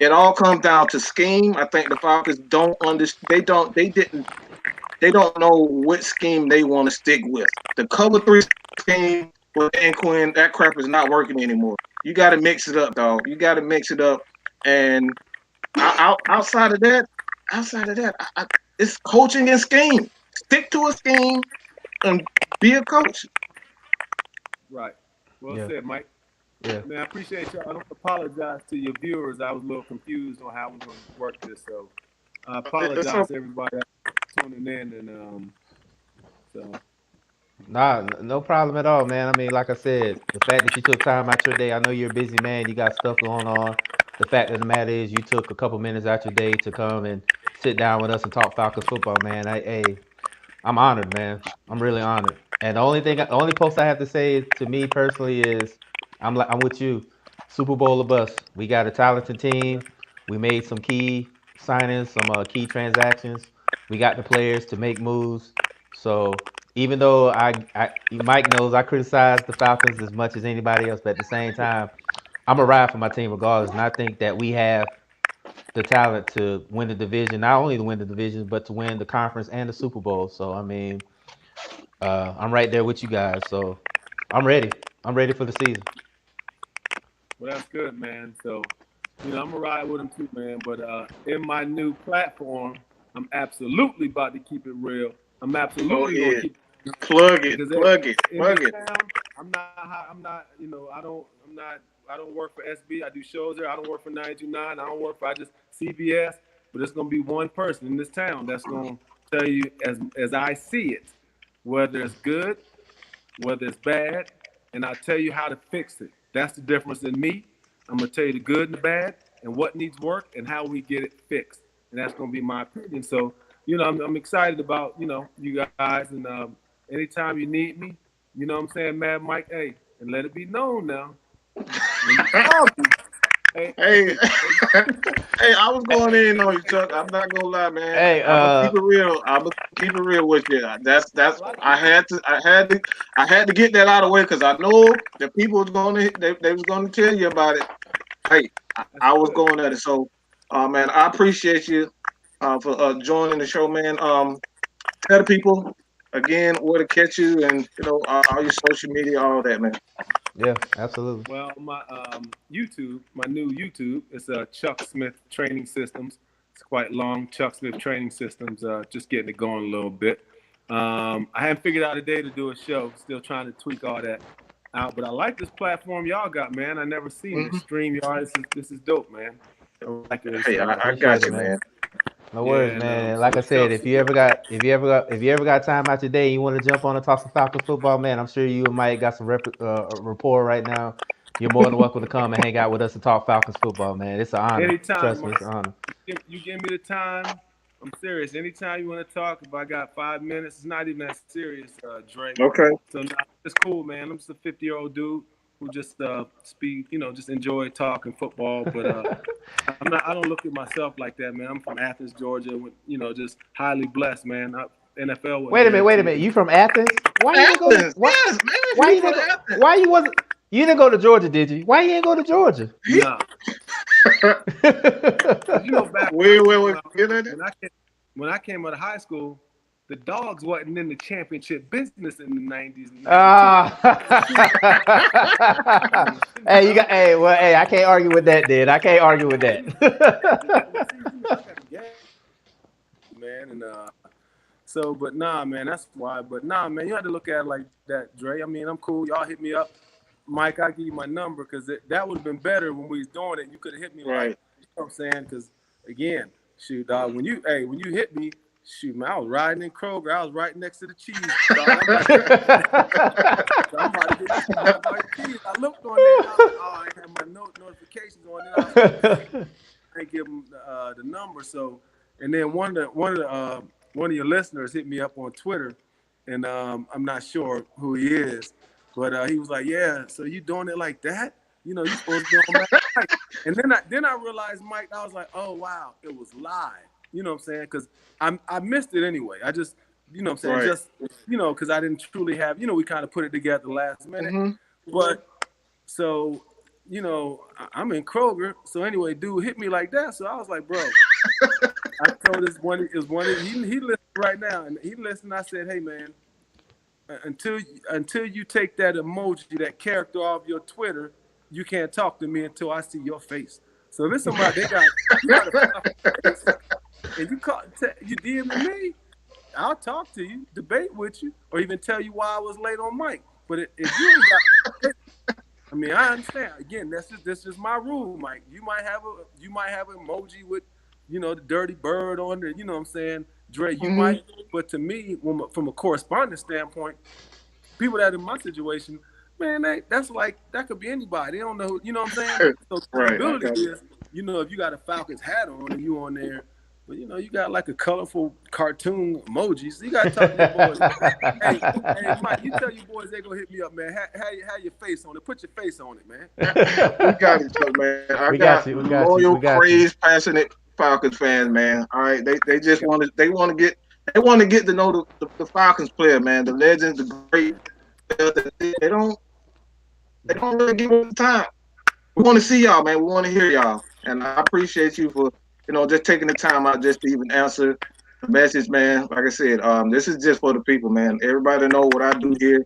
It all comes down to scheme. I think the Falcons don't understand. They don't know what scheme they want to stick with. The cover 3 scheme with Quinn, that crap is not working anymore. You got to mix it up, dog. You got to mix it up. And outside of that, it's coaching and scheme. Stick to a scheme and be a coach. Right. Well Yeah. said, Mike. Yeah. Man, I appreciate y'all. I don't apologize to your viewers. I was a little confused on how we're going to work this. So I apologize to everybody tuning in. And so. Nah, no problem at all, man. I mean, like I said, the fact that you took time out your day, I know you're a busy man, you got stuff going on. The fact of the matter is, you took a couple minutes out your day to come and sit down with us and talk Falcons football, man. I'm honored, man. I'm really honored. And the only post I have to say to me personally is, I'm with you. Super Bowl or bust. We got a talented team. We made some key signings, some key transactions. We got the players to make moves. So even though Mike knows I criticize the Falcons as much as anybody else, but at the same time, I'm a ride for my team regardless. And I think that we have the talent to win the division, not only to win the division, but to win the conference and the Super Bowl. So I mean, I'm right there with you guys. So I'm ready. I'm ready for the season. Well, that's good, man. So, I'm going to ride with him too, man. But in my new platform, I'm absolutely about to keep it real. I'm absolutely going to keep it Plug it. town, I don't work for SB. I do shows there. I don't work for 929. I just CBS. But it's going to be one person in this town that's going to tell you as I see it, whether it's good, whether it's bad, and I'll tell you how to fix it. That's the difference in me. I'm going to tell you the good and the bad and what needs work and how we get it fixed. And that's going to be my opinion. So, I'm excited about, you guys. And anytime you need me, you know what I'm saying, Mad Mike, hey, and let it be known now. Hey, I was going in on you, Chuck. I'm not gonna lie, man. Hey, I'm gonna keep it real. I'm gonna keep it real with you. That's I had to get that out of the way because I know the people was they was gonna tell you about it. Hey, I was going at it. So, man, I appreciate you for joining the show, man. Tell the people again where to catch you and all your social media, all that, man. Yeah, absolutely. Well, my YouTube, my new YouTube, is Chuck Smith Training Systems. It's quite long. Chuck Smith Training Systems. Just getting it going a little bit. I haven't figured out a day to do a show. Still trying to tweak all that out. But I like this platform y'all got, man. I never seen this StreamYard. This is dope, man. I like it. Hey, I got you, man. No worries, man. And like I said, if you ever got time out your day, and you want to jump on and talk some Falcons football, man. I'm sure you and Mike got some rapport right now. You're more than welcome to come and hang out with us and talk Falcons football, man. It's an honor. Anytime, Trust me, it's an honor. You give me the time. I'm serious. Anytime you want to talk, if I got 5 minutes, it's not even that serious, Drake. Okay. So it's cool, man. I'm just a 50-year-old dude. who just speak, just enjoy talking football. But I don't look at myself like that, man. I'm from Athens, Georgia. Just highly blessed, man. NFL was Wait a minute. You from Athens? Why you didn't go to Athens, yes, man. why You you from didn't go, Athens. why you wasn't you didn't go to Georgia, did you? Why you didn't go to Georgia? Nah. Back Wait, when get at it. when I came out of high school, the Dogs wasn't in the championship business in the 90s and 92. Hey, I can't argue with that, dude. I can't argue with that. Man, and but nah, man, that's why. But nah, man, you had to look at it like that, Dre. I mean, I'm cool. Y'all hit me up. Mike, I'll give you my number because that would have been better when we was doing it. You could have hit me Right. like, you know what I'm saying? Because again, shoot, dog, when you hit me, shoot, man, I was riding in Kroger. I was right next to the cheese. Dog. I'm about to get cheese. I looked on there. And I was like, oh, I ain't have my notifications on there. I was like, I ain't give him the number. So, and then one of your listeners hit me up on Twitter, and I'm not sure who he is. But he was like, yeah, so you doing it like that? You supposed to be on that night. And then I realized, Mike, I was like, oh, wow, it was live. You know what I'm saying? Because I missed it anyway. I just, you know what I'm saying? Right. Just, because I didn't truly have, we kind of put it together last minute. Mm-hmm. But so, I'm in Kroger. So anyway, dude hit me like that. So I was like, bro, I told this one, he listened right now. And he listened. I said, hey, man. Until you take that emoji, that character off your Twitter, you can't talk to me until I see your face. So this is somebody you got a face, and you DM me, I'll talk to you, debate with you, or even tell you why I was late on Mike. But if you ain't got, I mean, I understand. Again, that's just my rule, Mike. You might have an emoji with, the dirty bird on there. You know what I'm saying? Dre, you might, but to me, from a correspondence standpoint, people that in my situation, man, that could be anybody. They don't know, you know what I'm saying? So Right. credibility is, if you got a Falcons hat on and you on there, but you got like a colorful cartoon emoji, so you got to talk to your boys. hey, Mike, you tell your boys they gonna hit me up, man. Have your face on it. Put your face on it, man. We got it, man. I got loyal, crazed, passionate Falcons fans, man. All right, they just want to get to know the Falcons player, man. The legends, the great. They don't really give us the time. We want to see y'all, man. We want to hear y'all, and I appreciate you for just taking the time out just to even answer the message, man. Like I said, this is just for the people, man. Everybody know what I do here.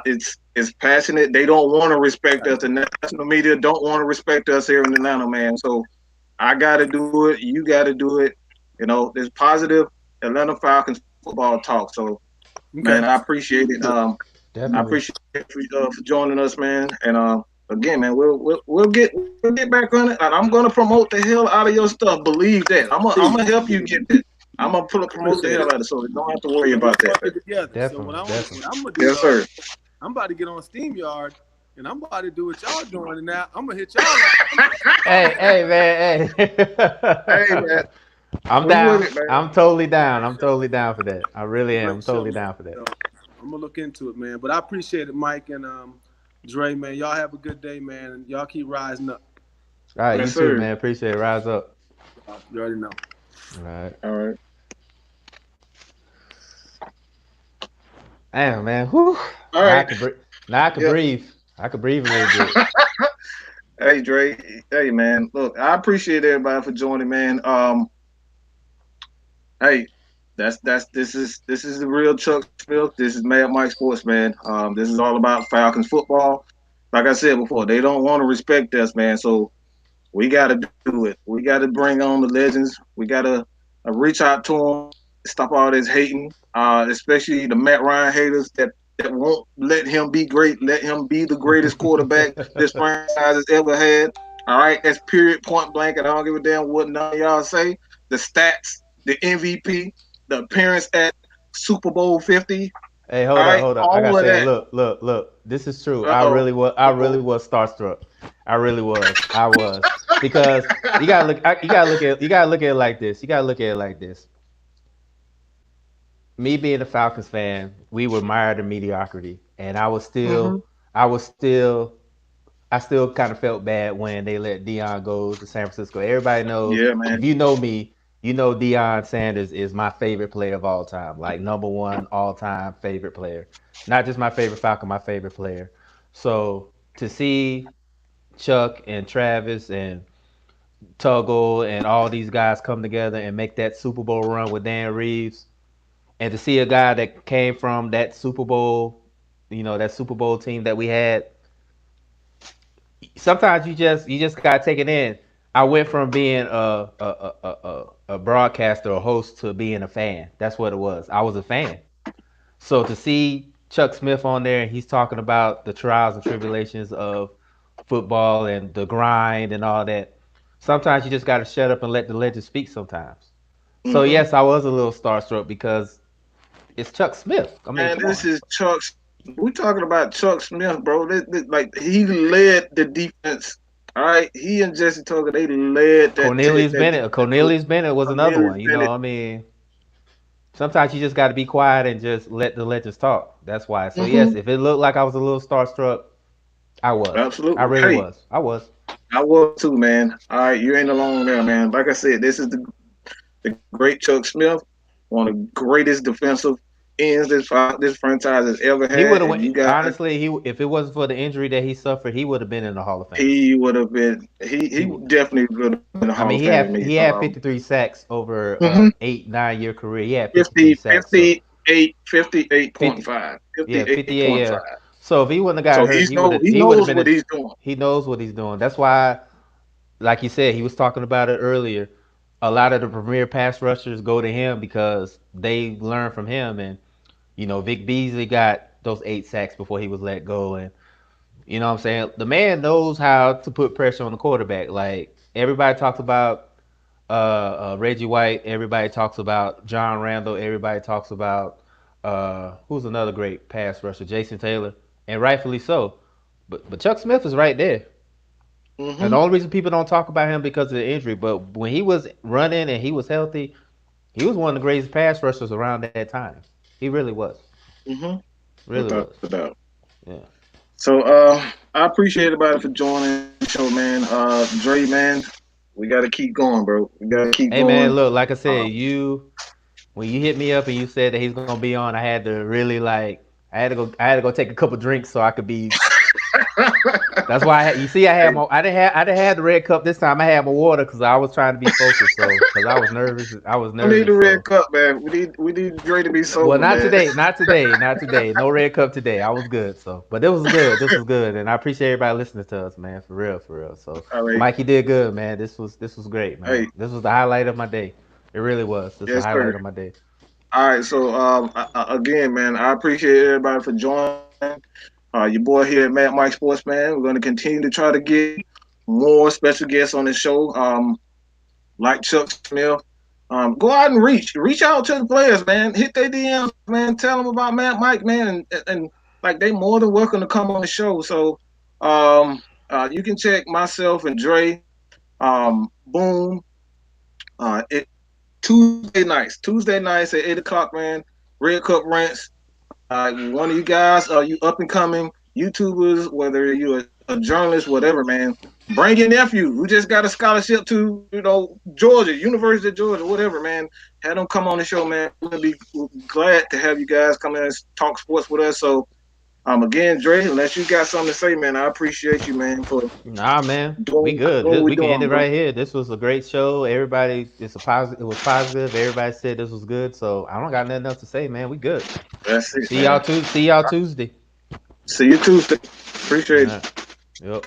It's passionate. They don't want to respect us. The national media don't want to respect us here in Atlanta, man. So I got to do it. You got to do it. There's positive Atlanta Falcons football talk. So, man, I appreciate it. Definitely. I appreciate you for joining us, man. And again, man, we'll get back on it. And I'm gonna promote the hell out of your stuff. Believe that. I'm gonna help you get that. I'm gonna promote the hell out of it, so you don't have to worry about that. Definitely. So what I'm gonna do, yes, sir. I'm about to get on SteamYard. And I'm about to do what y'all doing, and now I'm gonna hit y'all. Hey, man. Hey, man. I'm down. I'm totally down. I'm totally down for that. I really am. I'm totally down for that. So, I'm gonna look into it, man. But I appreciate it, Mike and Dre, man. Y'all have a good day, man, and y'all keep rising up. All right, yes, you too, man. Appreciate it. Rise up. You already know. All right. All right. Damn, man. Whew. All right. Now I can breathe. I can breathe a little bit. Hey, Dre. Hey, man. Look, I appreciate everybody for joining, man. Hey, this is the real Chuck Smith. This is Mad Mike Sports, man. This is all about Falcons football. Like I said before, they don't want to respect us, man. So we got to do it. We got to bring on the legends. We got to reach out to them, stop all this hating, especially the Matt Ryan haters that won't let him be great, let him be the greatest quarterback this franchise has ever had. All right, that's period, point blank, and I don't give a damn what none of y'all say. The stats, the MVP, the appearance at Super Bowl 50. Hey, hold up. I gotta say, look. This is true. I really was starstruck. I really was. I was, because you gotta look at it like this. Me being a Falcons fan, we admire the mediocrity, and I was still I still kind of felt bad when they let Deion go to San Francisco. Everybody knows, Yeah, if man. you know me, you know Deion Sanders is my favorite player of all time, like number one all time favorite player. Not just my favorite Falcon, my favorite player. So to see Chuck and Travis and Tuggle and all these guys come together and make that Super Bowl run with Dan Reeves, and to see a guy that came from that Super Bowl, that Super Bowl team that we had, sometimes you just gotta take it in. I went from being a broadcaster, a host, to being a fan. That's what it was. I was a fan. So to see Chuck Smith on there and he's talking about the trials and tribulations of football and the grind and all that, sometimes you just gotta shut up and let the legend speak sometimes. So Hmm. yes, I was a little starstruck because it's Chuck Smith. I mean, Man, come this on. is Chuck. We talking about Chuck Smith, bro. Like he led the defense. All right, he and Jesse Tucker, they led Cornelius that Bennett. defense. So Cornelius Bennett was another Cornelius one. Bennett. I mean, sometimes you just got to be quiet and just let the legends talk. That's why. So Hmm. yes, if it looked like I was a little starstruck, I was. I Absolutely. really Hey, was. I was. I was too, man. All right, you ain't alone there, man. Like I said, this is the great Chuck Smith, one of the greatest defensive ends this franchise has ever He had, would have and you went. guys. Honestly, he if it wasn't for the injury that he suffered, he would have been in the Hall of Fame. He would have been. He He would. definitely would have been in the I Hall mean, of he Fame with had me. he had 53 sacks over Mhm. 8 9 year career. He had 53 50, sacks. So 50. 58.5, Yeah, 58.5. 58. Yeah. So if he wouldn't have got So hurt, he he would have knows been. what he's doing. He knows what he's doing. That's why, like you said, he was talking about it earlier. A lot of the premier pass rushers go to him because they learn from him. And Vic Beasley got those 8 sacks before he was let go, and you know what I'm saying. The man knows how to put pressure on the quarterback. Like everybody talks about Reggie White. Everybody talks about John Randall. Everybody talks about who's another great pass rusher, Jason Taylor, and rightfully so. But Chuck Smith is right there. And the Hmm. only reason people don't talk about him because of the injury, but when he was running and he was healthy, he was one of the greatest pass rushers around that time. He really was. Hmm. Really Without was. a doubt. Yeah. So I appreciate everybody for joining the show, man. Dre, man, we got to keep going, bro. We got to keep Hey man, going. look, like I said, Um, you when you hit me up and you said that he's gonna be on, I had to really I had to go take a couple drinks so I could be. That's why you see I had hey, my I didn't have the red cup this time. I had my water because I was trying to be focused. So because I was nervous, we need the red So cup, man. We need Dre to be well, sober, not man. today, not today, not today. No red cup today. I was good. So but it was good. This was good, and I appreciate everybody listening to us, man. For real, for real. So All right. Mike, you did good, man. This was great, man. Hey, This was the highlight of my day. It really was. This was the yes, sir. highlight of my day. All right. So again, man, I appreciate everybody for joining. Your boy here at Mad Mike Sports, man. We're going to continue to try to get more special guests on the show. Like Chuck Smith. Go out and reach out to the players, man. Hit their DMs, man. Tell them about Matt Mike, man, and like they more than welcome to come on the show. So, you can check myself and Dre, Boom, it Tuesday nights at 8 o'clock, man. Red Cup Rants. One of you guys, you up and coming YouTubers, whether you're a journalist, whatever, man, bring your nephew who just got a scholarship to, Georgia, University of Georgia, whatever, man. Have them come on the show, man. We'll be glad to have you guys come in and talk sports with us. So, again, Dre, unless you got something to say, man, I appreciate you, man, for Nah, man, we doing good. what we're We can end doing, it bro. right here. This was a great show. Everybody, it's a positive. It was positive. Everybody said this was good. So I don't got nothing else to say, man. We good. That's it, See y'all man. Tuesday. See y'all Tuesday. See you Tuesday. All Appreciate it. right. Yep.